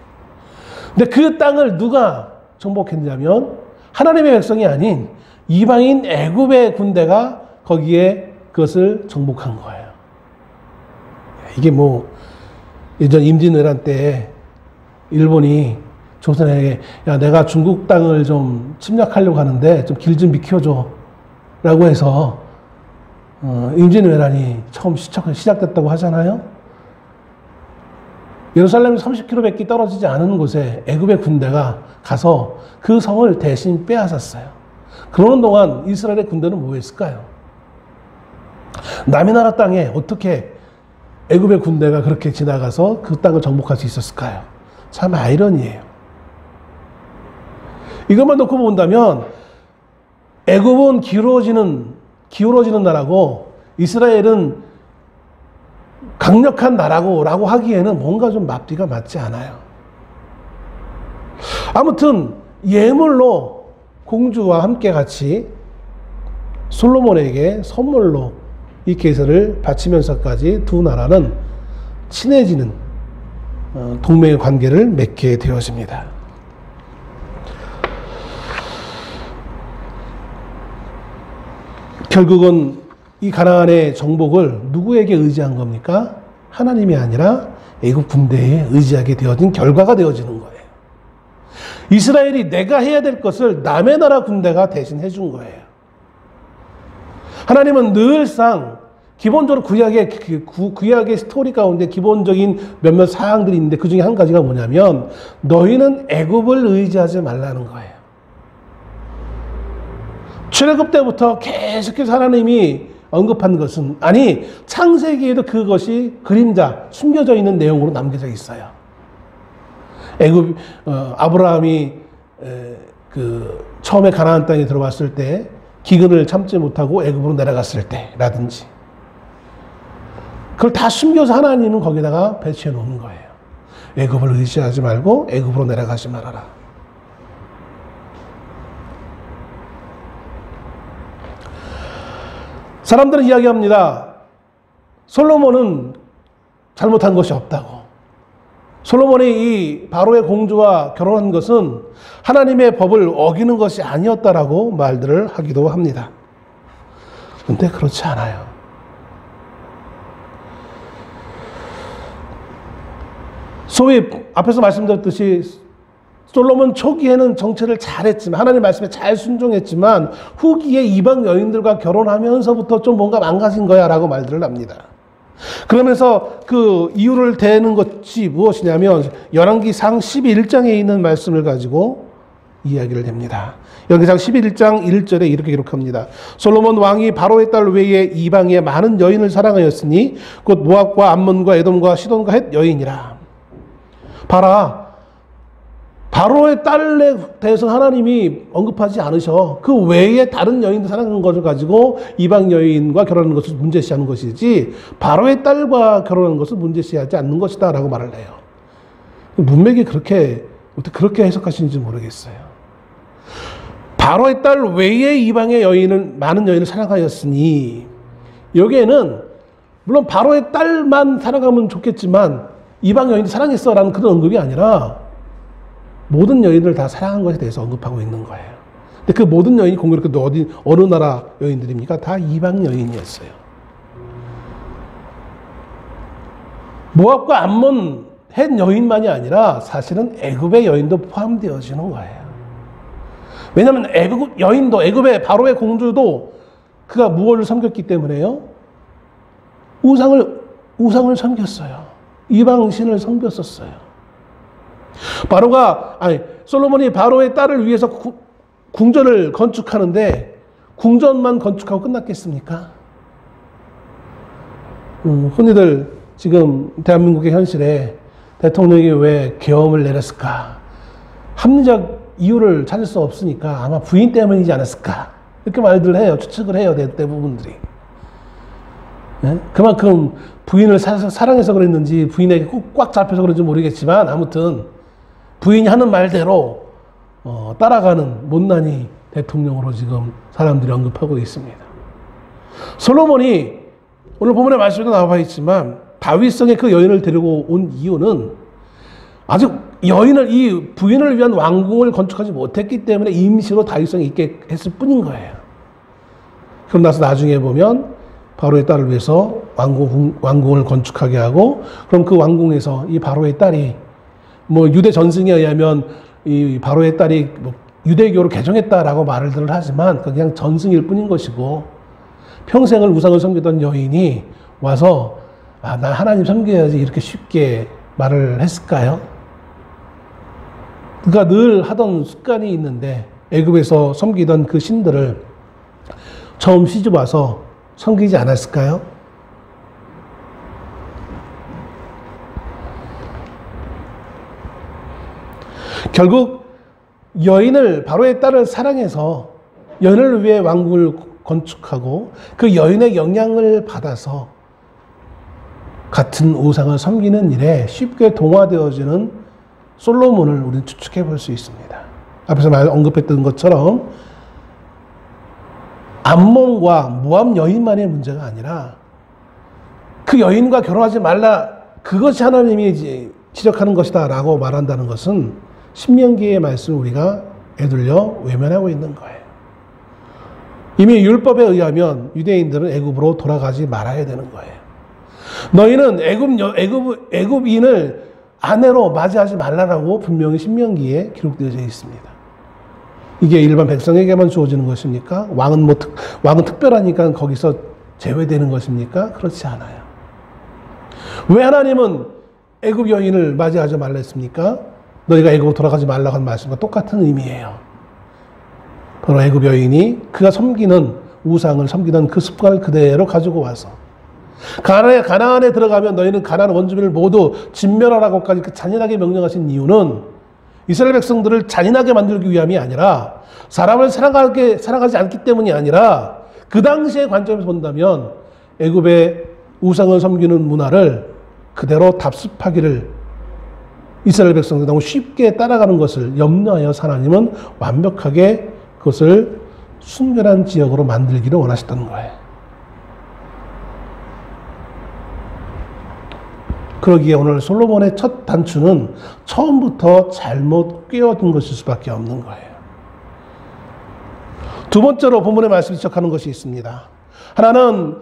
근데 그 땅을 누가 정복했냐면 하나님의 백성이 아닌 이방인 애굽의 군대가 거기에 그것을 정복한 거예요. 이게 뭐 예전 임진왜란 때 일본이 조선에게 야 내가 중국 땅을 좀 침략하려고 하는데 좀 길 좀 비켜줘 라고 해서 임진왜란이 처음 시작됐다고 하잖아요. 예루살렘 30km밖에 떨어지지 않은 곳에 애굽의 군대가 가서 그 성을 대신 빼앗았어요. 그러는 동안 이스라엘의 군대는 뭐 했을까요? 남의 나라 땅에 어떻게 애굽의 군대가 그렇게 지나가서 그 땅을 정복할 수 있었을까요? 참 아이러니예요. 이것만 놓고 본다면 애굽은 기울어지는 나라고 이스라엘은 강력한 나라고 하기에는 뭔가 좀 앞뒤가 맞지 않아요. 아무튼 예물로 공주와 함께 같이 솔로몬에게 선물로 이 게셀을 바치면서까지 두 나라는 친해지는 동맹의 관계를 맺게 되어집니다. 결국은 이 가나안의 정복을 누구에게 의지한 겁니까? 하나님이 아니라 애굽 군대에 의지하게 되어진 결과가 되어지는 거예요. 이스라엘이 내가 해야 될 것을 남의 나라 군대가 대신 해준 거예요. 하나님은 늘상 기본적으로 구약의 스토리 가운데 기본적인 몇몇 사항들이 있는데 그 중에 한 가지가 뭐냐면 너희는 애굽을 의지하지 말라는 거예요. 출애굽 때부터 계속해서 하나님이 언급한 것은 아니 창세기에도 그것이 그림자 숨겨져 있는 내용으로 남겨져 있어요. 애굽 아브라함이 처음에 가나안 땅에 들어왔을 때 기근을 참지 못하고 애굽으로 내려갔을 때라든지 그걸 다 숨겨서 하나님은 거기다가 배치해 놓는 거예요. 애굽을 의지하지 말고 애굽으로 내려가지 말아라. 사람들은 이야기합니다. 솔로몬은 잘못한 것이 없다고. 솔로몬이 이 바로의 공주와 결혼한 것은 하나님의 법을 어기는 것이 아니었다라고 말들을 하기도 합니다. 그런데 그렇지 않아요. 소위 앞에서 말씀드렸듯이 솔로몬 초기에는 정체를 잘했지만 하나님 말씀에 잘 순종했지만 후기에 이방 여인들과 결혼하면서부터 좀 뭔가 망가진 거야 라고 말들을 합니다. 그러면서 그 이유를 대는 것이 무엇이냐면 열왕기상 11장에 있는 말씀을 가지고 이야기를 합니다. 열왕기상 11장 1절에 이렇게 기록합니다. 솔로몬 왕이 바로의 딸 외에 이방의 많은 여인을 사랑하였으니 곧 모압과 암몬과 에돔과 시돈과 헷 여인이라. 봐라. 바로의 딸에 대해서 하나님이 언급하지 않으셔. 그 외에 다른 여인도 사랑하는 것을 가지고 이방 여인과 결혼하는 것을 문제시하는 것이지 바로의 딸과 결혼하는 것을 문제시하지 않는 것이다 라고 말을 해요. 문맥이 어떻게 그렇게 해석하시는지 모르겠어요. 바로의 딸 외에 이방의 여인을, 많은 여인을 사랑하였으니, 여기에는 물론 바로의 딸만 사랑하면 좋겠지만 이방 여인도 사랑했어 라는 그런 언급이 아니라 모든 여인을 다 사랑한 것에 대해서 언급하고 있는 거예요. 근데 그 모든 여인이 공교롭게 어느 나라 여인들입니까? 다 이방 여인이었어요. 모압과 암몬 헷 여인만이 아니라 사실은 애굽의 여인도 포함되어지는 거예요. 왜냐하면 애굽 여인도, 애굽의 바로의 공주도 그가 무엇을 섬겼기 때문에요? 우상을 섬겼어요. 이방 신을 섬겼었어요. 솔로몬이 바로의 딸을 위해서 궁전을 건축하는데 궁전만 건축하고 끝났겠습니까? 흔히들 지금 대한민국의 현실에 대통령이 왜 계엄을 내렸을까? 합리적 이유를 찾을 수 없으니까 아마 부인 때문이지 않았을까? 이렇게 말들 해요. 추측을 해요. 대부분들이. 네? 그만큼 부인을 사랑해서 그랬는지 부인에게 꽉 잡혀서 그런지 모르겠지만 아무튼 부인이 하는 말대로 따라가는 못난이 대통령으로 지금 사람들이 언급하고 있습니다. 솔로몬이 오늘 본문의 말씀에도 나와 있지만 다윗성에 그 여인을 데리고 온 이유는 아직 이 부인을 위한 왕궁을 건축하지 못했기 때문에 임시로 다윗성에 있게 했을 뿐인 거예요. 그럼 나중에 보면 바로의 딸을 위해서 왕궁을 건축하게 하고, 그럼 그 왕궁에서 이 바로의 딸이 유대 전승에 의하면 이 바로의 딸이 유대교로 개종했다라고 말을 하지만 그냥 전승일 뿐인 것이고, 평생을 우상을 섬기던 여인이 와서 나 하나님 섬겨야지 이렇게 쉽게 말을 했을까요? 그가 늘 하던 습관이 있는데 애굽에서 섬기던 그 신들을 처음 시집 와서 섬기지 않았을까요? 결국 바로의 딸을 사랑해서 여인을 위해 왕궁을 건축하고 그 여인의 영향을 받아서 같은 우상을 섬기는 일에 쉽게 동화되어지는 솔로몬을 우리는 추측해 볼 수 있습니다. 앞에서 언급했던 것처럼 암몬과 모압 여인만의 문제가 아니라 그 여인과 결혼하지 말라, 그것이 하나님이 지적하는 것이다 라고 말한다는 것은 신명기의 말씀을 우리가 에둘려 외면하고 있는 거예요. 이미 율법에 의하면 유대인들은 애굽으로 돌아가지 말아야 되는 거예요. 너희는 애굽인을 아내로 맞이하지 말라라고 분명히 신명기에 기록되어져 있습니다. 이게 일반 백성에게만 주어지는 것입니까? 왕은 특별하니까 거기서 제외되는 것입니까? 그렇지 않아요. 왜 하나님은 애굽 여인을 맞이하지 말라 했습니까? 너희가 애굽으로 돌아가지 말라고 한 말씀과 똑같은 의미예요. 바로 애굽 여인이 그가 우상을 섬기던 그 습관을 그대로 가지고 와서 가나안에 들어가면 너희는 가나안 원주민을 모두 진멸하라고까지 잔인하게 명령하신 이유는 이스라엘 백성들을 잔인하게 만들기 위함이 아니라 사람을 사랑하지 않기 때문이 아니라 그 당시의 관점에서 본다면 애굽의 우상을 섬기는 문화를 그대로 답습하기를 이스라엘 백성들이 너무 쉽게 따라가는 것을 염려하여서 하나님은 완벽하게 그것을 순결한 지역으로 만들기를 원하셨다는 거예요. 그러기에 오늘 솔로몬의 첫 단추는 처음부터 잘못 꿰어둔 것일 수밖에 없는 거예요. 두 번째로 본문의 말씀이 지적하는 것이 있습니다. 하나는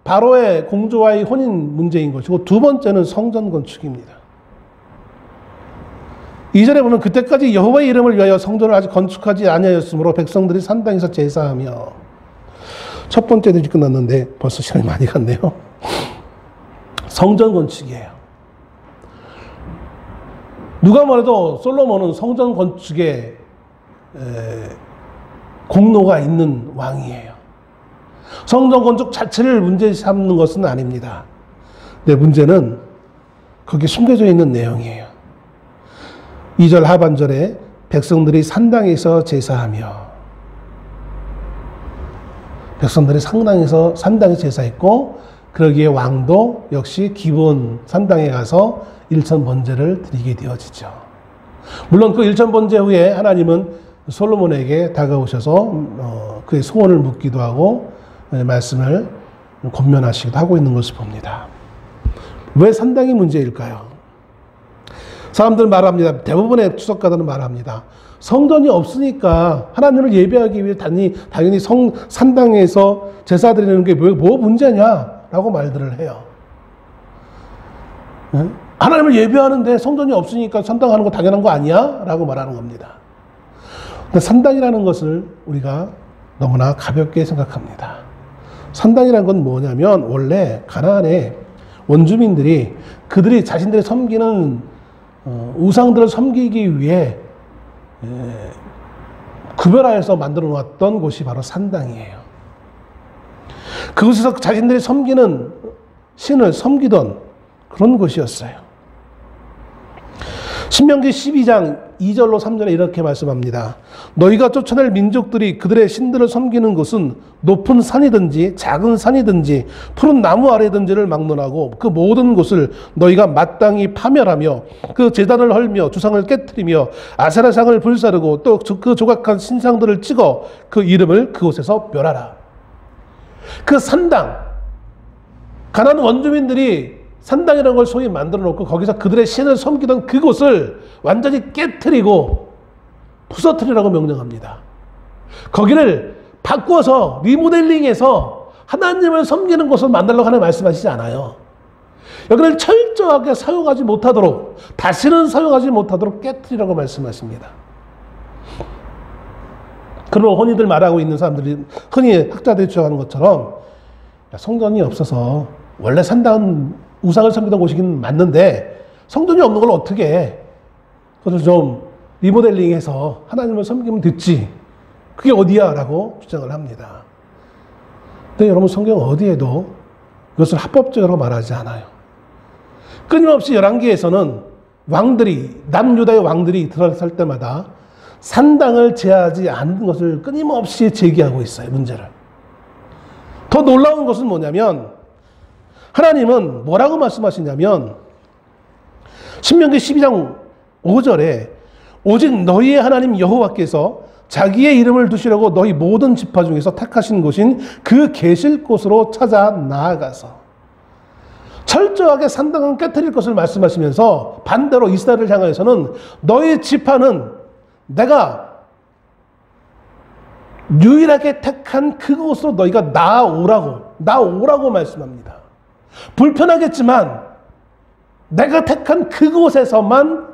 바로의 공주와의 혼인 문제인 것이고, 두 번째는 성전 건축입니다. 2절에 보면 그때까지 여호와의 이름을 위하여 성전을 아직 건축하지 아니하였으므로 백성들이 산당에서 제사하며, 첫 번째 대지 끝났는데 벌써 시간이 많이 갔네요. 성전 건축이에요. 누가 뭐래도 솔로몬은 성전 건축에 공로가 있는 왕이에요. 성전 건축 자체를 문제 삼는 것은 아닙니다. 근데 문제는 거기에 숨겨져 있는 내용이에요. 2절 하반절에 백성들이 산당에서 제사하며, 백성들이 산당에 제사했고, 그러기에 왕도 역시 기본 산당에 가서 일천 번제를 드리게 되어지죠. 물론 그 일천 번제 후에 하나님은 솔로몬에게 다가오셔서 그의 소원을 묻기도 하고 말씀을 권면하시기도 하고 있는 것을 봅니다. 왜 산당이 문제일까요? 사람들은 말합니다. 대부분의 추석가들은 말합니다. 성전이 없으니까 하나님을 예배하기 위해 당연히 산당에서 제사 드리는 게 뭐 문제냐라고 말들을 해요. 하나님을 예배하는데 성전이 없으니까 산당하는 거 당연한 거 아니야? 라고 말하는 겁니다. 근데 산당이라는 것을 우리가 너무나 가볍게 생각합니다. 산당이라는 건 뭐냐면 원래 가나안의 원주민들이 그들이 자신들이 섬기는 우상들을 섬기기 위해 구별하여서 만들어 놓았던 곳이 바로 산당이에요. 그곳에서 자신들이 섬기는 신을 섬기던 그런 곳이었어요. 신명기 12장 2절로 3절에 이렇게 말씀합니다. 너희가 쫓아낼 민족들이 그들의 신들을 섬기는 곳은 높은 산이든지 작은 산이든지 푸른 나무 아래든지를 막론하고 그 모든 곳을 너희가 마땅히 파멸하며 그 제단을 헐며 주상을 깨트리며 아세라상을 불사르고 또 그 조각한 신상들을 찍어 그 이름을 그곳에서 멸하라. 그 산당, 가나안 원주민들이 산당이라는 걸 소위 만들어 놓고 거기서 그들의 신을 섬기던 그곳을 완전히 깨트리고 부서뜨리라고 명령합니다. 거기를 바꿔서 리모델링해서 하나님을 섬기는 곳을 만들려고 하는 말씀하시지 않아요. 여기를 철저하게 사용하지 못하도록, 다시는 사용하지 못하도록 깨트리라고 말씀하십니다. 그런 흔히들 말하고 있는 사람들이, 흔히 학자들이 주장하는 것처럼 성전이 없어서 원래 산당은 우상을 섬기던 곳이긴 맞는데 성전이 없는 걸 어떻게 해? 그것을 좀 리모델링해서 하나님을 섬기면 됐지. 그게 어디야? 라고 주장을 합니다. 근데 여러분 성경 어디에도 그것을 합법적으로 말하지 않아요. 끊임없이 열왕기에서는 왕들이, 남유다의 왕들이 들어설 때마다 산당을 제하지 않은 것을 끊임없이 제기하고 있어요. 문제를. 더 놀라운 것은 뭐냐면 하나님은 뭐라고 말씀하시냐면 신명기 12장 5절에 오직 너희의 하나님 여호와께서 자기의 이름을 두시려고 너희 모든 지파 중에서 택하신 곳인 그 계실 곳으로 찾아 나아가서, 철저하게 산당은 깨트릴 것을 말씀하시면서 반대로 이스라엘을 향하여서는 너희 지파는 내가 유일하게 택한 그곳으로 너희가 나오라고 말씀합니다. 불편하겠지만 내가 택한 그곳에서만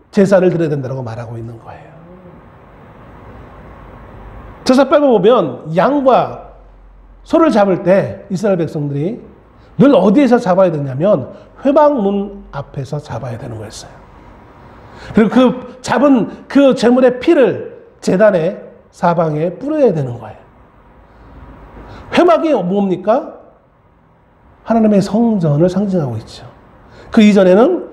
제사를 드려야 된다고 말하고 있는 거예요. 제사법에 보면 양과 소를 잡을 때 이스라엘 백성들이 늘 어디에서 잡아야 되냐면 회막문 앞에서 잡아야 되는 거였어요. 그리고 그 잡은 그 제물의 피를 제단의 사방에 뿌려야 되는 거예요. 회막이 뭡니까? 하나님의 성전을 상징하고 있죠. 그 이전에는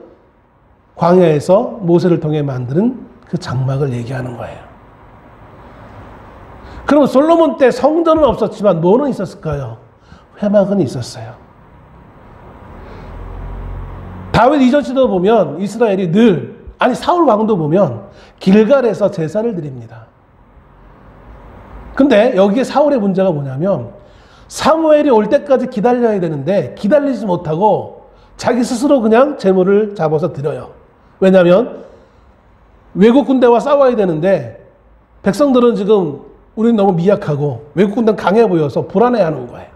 광야에서 모세를 통해 만드는 그 장막을 얘기하는 거예요. 그럼 솔로몬 때 성전은 없었지만 뭐는 있었을까요? 회막은 있었어요. 다윗 이전 시대도 보면 이스라엘이 사울 왕도 보면 길갈에서 제사를 드립니다. 근데 여기에 사울의 문제가 뭐냐면 사무엘이 올 때까지 기다려야 되는데 기다리지 못하고 자기 스스로 그냥 제물을 잡아서 드려요. 왜냐하면 외국 군대와 싸워야 되는데 백성들은 지금 우리는 너무 미약하고 외국 군대는 강해 보여서 불안해하는 거예요.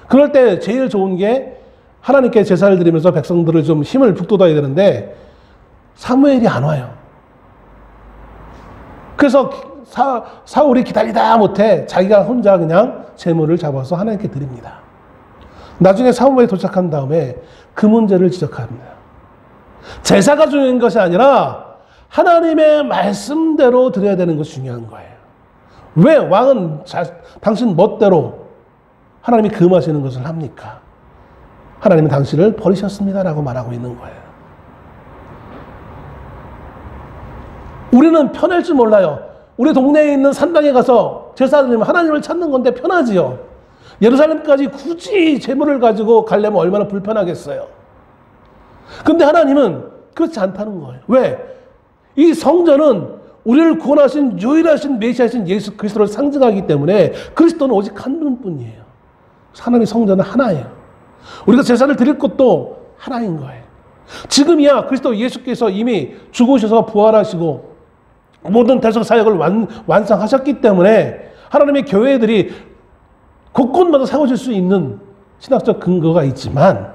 그럴 때 제일 좋은 게 하나님께 제사를 드리면서 백성들을 좀 힘을 북돋아야 되는데 사무엘이 안 와요. 그래서 사울이 기다리다 못해 자기가 혼자 그냥 제물을 잡아서 하나님께 드립니다. 나중에 사무엘이 도착한 다음에 그 문제를 지적합니다. 제사가 중요한 것이 아니라 하나님의 말씀대로 드려야 되는 것이 중요한 거예요. 왜 왕은 당신 멋대로 하나님이 금하시는 것을 합니까? 하나님은 당신을 버리셨습니다라고 말하고 있는 거예요. 우리는 편할 줄 몰라요. 우리 동네에 있는 산당에 가서 제사 드리면 하나님을 찾는 건데 편하지요. 예루살렘까지 굳이 제물을 가지고 가려면 얼마나 불편하겠어요. 근데 하나님은 그렇지 않다는 거예요. 왜? 이 성전은 우리를 구원하신 유일하신 메시아신 예수 그리스도를 상징하기 때문에 그리스도는 오직 한 분뿐이에요. 하나님의 성전은 하나예요. 우리가 제사를 드릴 것도 하나인 거예요. 지금이야 그리스도 예수께서 이미 죽으셔서 부활하시고 모든 대속 사역을 완성하셨기 때문에 하나님의 교회들이 곳곳마다 세워질 수 있는 신학적 근거가 있지만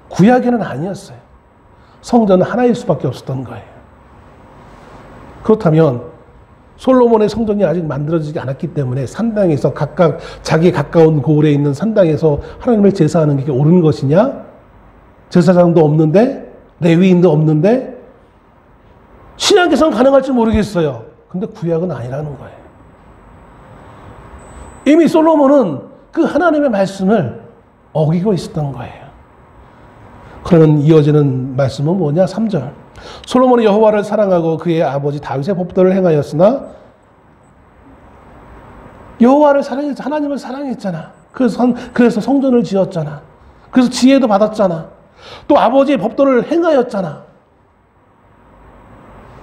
구약에는 아니었어요. 성전은 하나일 수밖에 없었던 거예요. 그렇다면 솔로몬의 성전이 아직 만들어지지 않았기 때문에 산당에서 각각 자기 가까운 고을에 있는 산당에서 하나님을 제사하는 게 옳은 것이냐? 제사장도 없는데 레위인도 없는데 신약에서는 가능할지 모르겠어요. 근데 구약은 아니라는 거예요. 이미 솔로몬은 그 하나님의 말씀을 어기고 있었던 거예요. 그러면 이어지는 말씀은 뭐냐? 3절. 솔로몬이 여호와를 사랑하고 그의 아버지 다윗의 법도를 행하였으나 여호와를 사랑했잖아. 하나님을 사랑했잖아. 그래서 성전을 지었잖아. 그래서 지혜도 받았잖아. 또 아버지의 법도를 행하였잖아.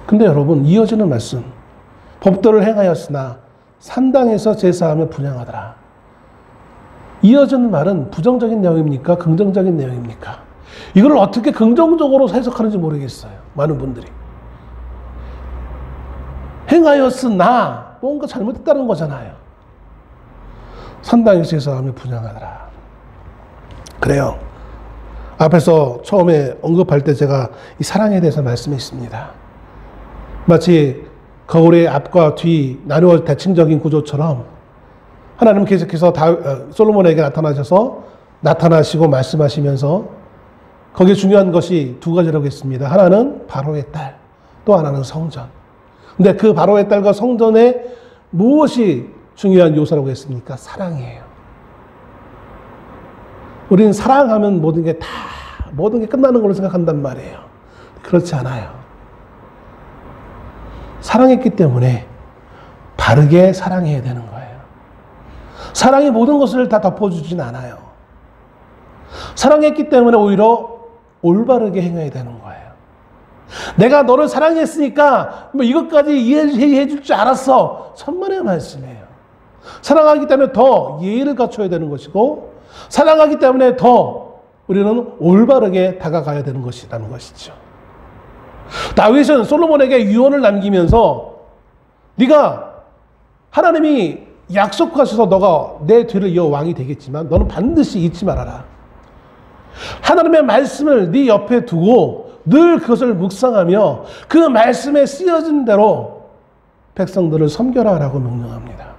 근데 여러분 이어지는 말씀. 법도를 행하였으나 산당에서 제사하며 분향하더라. 이어지는 말은 부정적인 내용입니까? 긍정적인 내용입니까? 이걸 어떻게 긍정적으로 해석하는지 모르겠어요. 많은 분들이. 행하였으나 뭔가 잘못했다는 거잖아요. 산당에서 제사하며 분향하더라. 그래요. 앞에서 처음에 언급할 때 제가 이 사랑에 대해서 말씀했습니다. 마치 거울의 앞과 뒤 나누어 대칭적인 구조처럼 하나님은 계속해서 솔로몬에게 나타나시고 말씀하시면서 거기에 중요한 것이 두 가지라고 했습니다. 하나는 바로의 딸, 또 하나는 성전. 근데 그 바로의 딸과 성전에 무엇이 중요한 요소라고 했습니까? 사랑이에요. 우리는 사랑하면 모든 게 끝나는 걸로 생각한단 말이에요. 그렇지 않아요. 사랑했기 때문에 바르게 사랑해야 되는 거예요. 사랑이 모든 것을 다 덮어주진 않아요. 사랑했기 때문에 오히려 올바르게 행해야 되는 거예요. 내가 너를 사랑했으니까 뭐 이것까지 이해해 줄 줄 알았어. 천만의 말씀이에요. 사랑하기 때문에 더 예의를 갖춰야 되는 것이고 사랑하기 때문에 더 우리는 올바르게 다가가야 되는 것이라는 것이죠. 다윗은 솔로몬에게 유언을 남기면서 네가 하나님이 약속하셔서 너가 내 뒤를 이어 왕이 되겠지만 너는 반드시 잊지 말아라. 하나님의 말씀을 네 옆에 두고 늘 그것을 묵상하며 그 말씀에 쓰여진 대로 백성들을 섬겨라라고 명령합니다.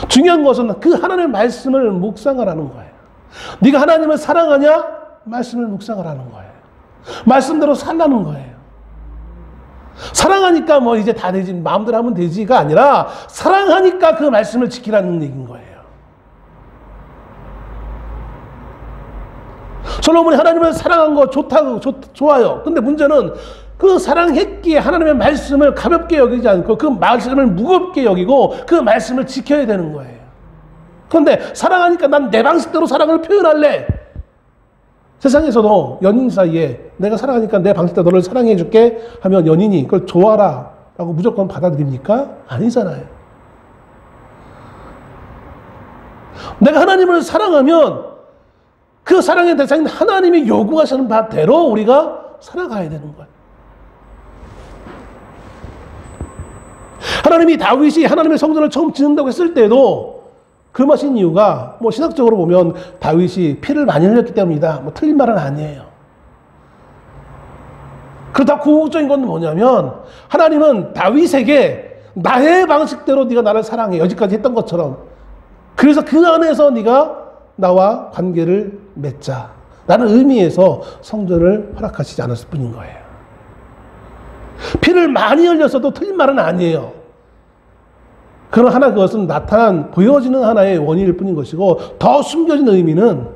중요한 것은 그 하나님의 말씀을 묵상하라는 거예요. 네가 하나님을 사랑하냐? 말씀을 묵상하라는 거예요. 말씀대로 살라는 거예요. 사랑하니까 뭐 이제 다 되지, 마음대로 하면 되지가 아니라 사랑하니까 그 말씀을 지키라는 얘기인 거예요. 솔로몬이 하나님을 사랑한 거 좋아요. 근데 문제는 그 사랑했기에 하나님의 말씀을 가볍게 여기지 않고 그 말씀을 무겁게 여기고 그 말씀을 지켜야 되는 거예요. 그런데 사랑하니까 난 내 방식대로 사랑을 표현할래. 세상에서도 연인 사이에 내가 사랑하니까 내 방식대로 너를 사랑해 줄게 하면 연인이 그걸 좋아라 라고 무조건 받아들입니까? 아니잖아요. 내가 하나님을 사랑하면 그 사랑의 대상인 하나님이 요구하시는 바대로 우리가 살아가야 되는 거예요. 하나님이 다윗이 하나님의 성전을 처음 짓는다고 했을 때도 그 말인 이유가 뭐 신학적으로 보면 다윗이 피를 많이 흘렸기 때문이다. 뭐 틀린 말은 아니에요. 그렇다고 궁극적인 건 뭐냐면 하나님은 다윗에게 나의 방식대로 네가 나를 사랑해. 여지까지 했던 것처럼. 그래서 그 안에서 네가 나와 관계를 맺자. 라는 의미에서 성전을 허락하시지 않았을 뿐인 거예요. 피를 많이 흘렸어도 틀린 말은 아니에요. 그러나 그것은 보여지는 하나의 원인일 뿐인 것이고 더 숨겨진 의미는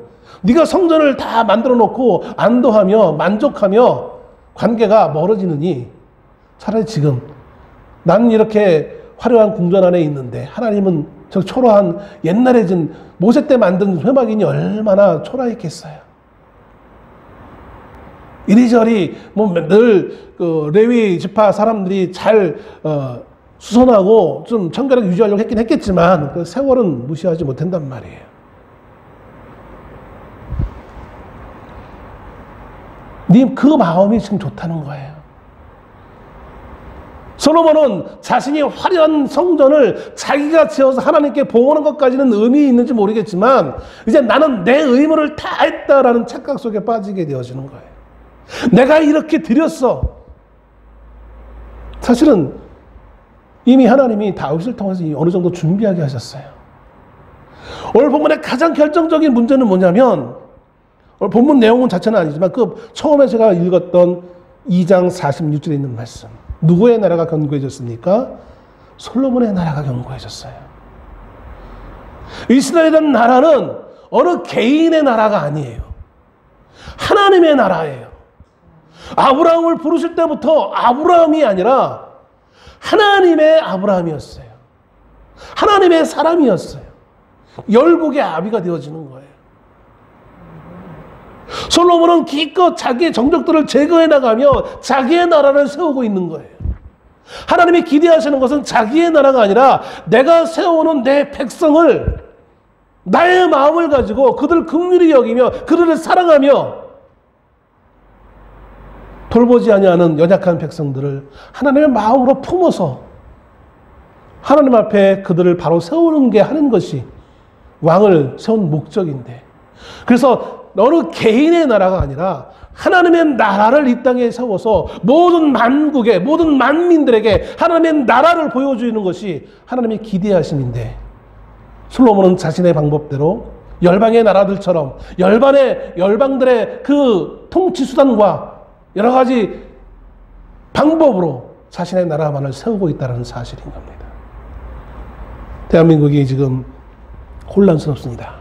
네가 성전을 다 만들어 놓고 안도하며 만족하며 관계가 멀어지느니 차라리 지금 나는 이렇게 화려한 궁전 안에 있는데 하나님은 저 초라한 옛날에 진 모세 때 만든 회막이니 얼마나 초라했겠어요. 이리저리 늘 레위 지파 사람들이 잘 수선하고 좀 청결하게 유지하려고 했긴 했겠지만 그 세월은 무시하지 못한단 말이에요. 님 그 마음이 지금 좋다는 거예요. 솔로몬은 자신이 화려한 성전을 자기가 지어서 하나님께 봉헌한 것까지는 의미 있는지 모르겠지만 이제 나는 내 의무를 다 했다라는 착각 속에 빠지게 되어지는 거예요. 내가 이렇게 드렸어. 사실은 이미 하나님이 다윗을 통해서 어느 정도 준비하게 하셨어요. 오늘 본문의 가장 결정적인 문제는 뭐냐면 오늘 본문 내용은 자체는 아니지만 그 처음에 제가 읽었던 2장 46절에 있는 말씀. 누구의 나라가 견고해졌습니까? 솔로몬의 나라가 견고해졌어요. 이스라엘이라는 나라는 어느 개인의 나라가 아니에요. 하나님의 나라예요. 아브라함을 부르실 때부터 아브라함이 아니라 하나님의 아브라함이었어요. 하나님의 사람이었어요. 열국의 아비가 되어지는 거예요. 솔로몬은 기껏 자기의 정적들을 제거해 나가며 자기의 나라를 세우고 있는 거예요. 하나님이 기대하시는 것은 자기의 나라가 아니라 내가 세워놓은 내 백성을 나의 마음을 가지고 그들을 긍휼히 여기며 그들을 사랑하며 돌보지 아니하는 연약한 백성들을 하나님의 마음으로 품어서 하나님 앞에 그들을 바로 세우는 게 하는 것이 왕을 세운 목적인데, 그래서 어느 개인의 나라가 아니라 하나님의 나라를 이 땅에 세워서 모든 만국에 모든 만민들에게 하나님의 나라를 보여주는 것이 하나님의 기대하심인데, 솔로몬은 자신의 방법대로 열방의 나라들처럼 열방들의 그 통치 수단과 여러 가지 방법으로 자신의 나라만을 세우고 있다는 사실인 겁니다. 대한민국이 지금 혼란스럽습니다.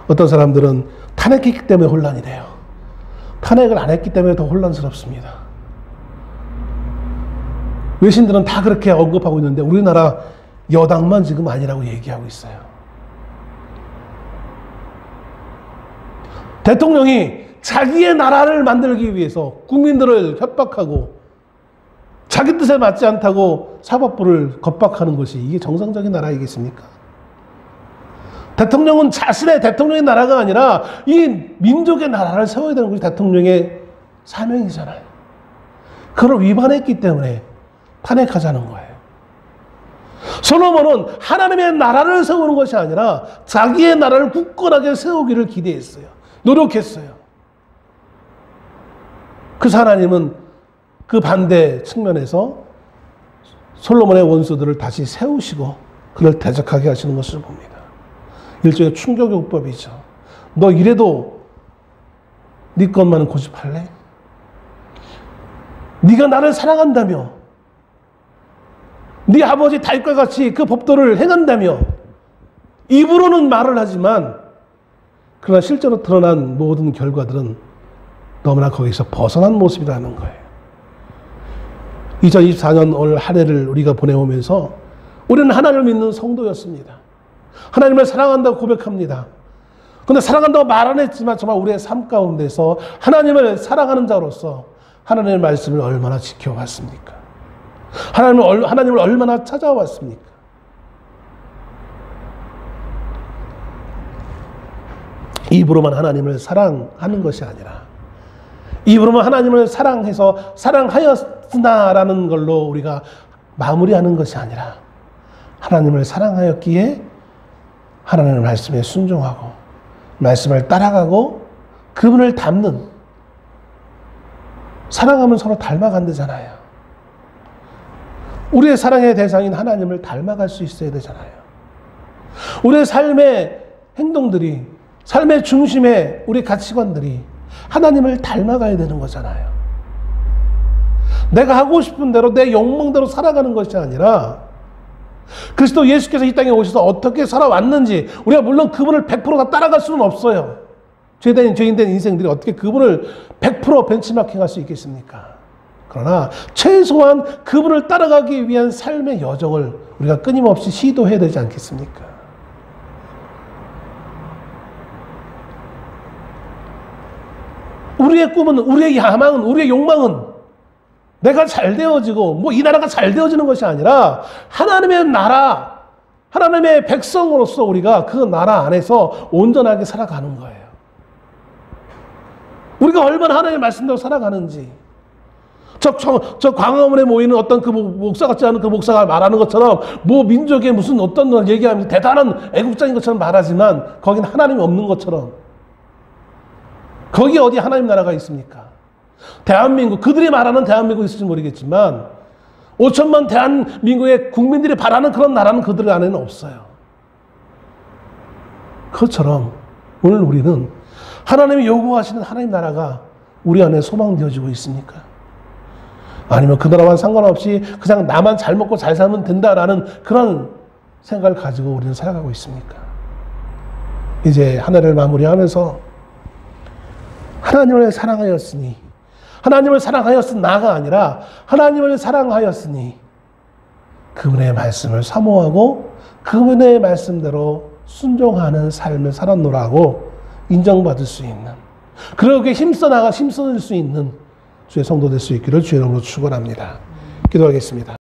어떤 사람들은 탄핵했기 때문에 혼란이 돼요. 탄핵을 안 했기 때문에 더 혼란스럽습니다. 외신들은 다 그렇게 언급하고 있는데 우리나라 여당만 지금 아니라고 얘기하고 있어요. 대통령이 자기의 나라를 만들기 위해서 국민들을 협박하고 자기 뜻에 맞지 않다고 사법부를 겁박하는 것이 이게 정상적인 나라이겠습니까? 대통령은 자신의 대통령의 나라가 아니라 이 민족의 나라를 세워야 되는 것이 대통령의 사명이잖아요. 그걸 위반했기 때문에 탄핵하자는 거예요. 솔로몬은 하나님의 나라를 세우는 것이 아니라 자기의 나라를 굳건하게 세우기를 기대했어요. 노력했어요. 그래서 하나님은 그 반대 측면에서 솔로몬의 원수들을 다시 세우시고 그를 대적하게 하시는 것을 봅니다. 일종의 충격요법이죠. 너 이래도 네 것만은 고집할래? 네가 나를 사랑한다며, 네 아버지 다윗과 같이 그 법도를 행한다며 입으로는 말을 하지만 그러나 실제로 드러난 모든 결과들은 너무나 거기서 벗어난 모습이라는 거예요. 2024년 올 한 해를 우리가 보내오면서 우리는 하나님을 믿는 성도였습니다. 하나님을 사랑한다고 고백합니다. 그런데 사랑한다고 말 안 했지만 정말 우리의 삶 가운데서 하나님을 사랑하는 자로서 하나님의 말씀을 얼마나 지켜왔습니까? 하나님을 얼마나 찾아왔습니까? 입으로만 하나님을 사랑하는 것이 아니라 입으로만 하나님을 사랑해서 사랑하였으나라는 걸로 우리가 마무리하는 것이 아니라 하나님을 사랑하였기에 하나님의 말씀에 순종하고 말씀을 따라가고 그분을 닮는, 사랑하면 서로 닮아간다잖아요. 우리의 사랑의 대상인 하나님을 닮아갈 수 있어야 되잖아요. 우리의 삶의 행동들이, 삶의 중심에 우리 가치관들이 하나님을 닮아가야 되는 거잖아요. 내가 하고 싶은 대로 내 욕망대로 살아가는 것이 아니라 그리스도 예수께서 이 땅에 오셔서 어떻게 살아왔는지 우리가 물론 그분을 100% 다 따라갈 수는 없어요. 죄인된 인생들이 어떻게 그분을 100% 벤치마킹할 수 있겠습니까? 그러나 최소한 그분을 따라가기 위한 삶의 여정을 우리가 끊임없이 시도해야 되지 않겠습니까? 우리의 꿈은, 우리의 야망은, 우리의 욕망은 내가 잘 되어지고 뭐 이 나라가 잘 되어지는 것이 아니라 하나님의 나라, 하나님의 백성으로서 우리가 그 나라 안에서 온전하게 살아가는 거예요. 우리가 얼마나 하나님의 말씀대로 살아가는지, 저 광화문에 모이는 어떤 그 목사 같지 않은 그 목사가 말하는 것처럼 뭐 민족의 무슨 어떤 얘기하면서 대단한 애국자인 것처럼 말하지만 거긴 하나님이 없는 것처럼, 거기 어디 하나님 나라가 있습니까? 대한민국, 그들이 말하는 대한민국이 있을지 모르겠지만 5천만 대한민국의 국민들이 바라는 그런 나라는 그들 안에는 없어요. 그것처럼 오늘 우리는 하나님이 요구하시는 하나님 나라가 우리 안에 소망되어지고 있습니까? 아니면 그 나라와 상관없이 그냥 나만 잘 먹고 잘 살면 된다라는 그런 생각을 가지고 우리는 살아가고 있습니까? 이제 한 해를 마무리하면서 하나님을 사랑하였으니, 하나님을 사랑하였은 나가 아니라 하나님을 사랑하였으니 그분의 말씀을 사모하고 그분의 말씀대로 순종하는 삶을 살았노라고 인정받을 수 있는, 그렇게 힘써질 수 있는 주의 성도 될 수 있기를 주의 이름으로 축원합니다. 기도하겠습니다.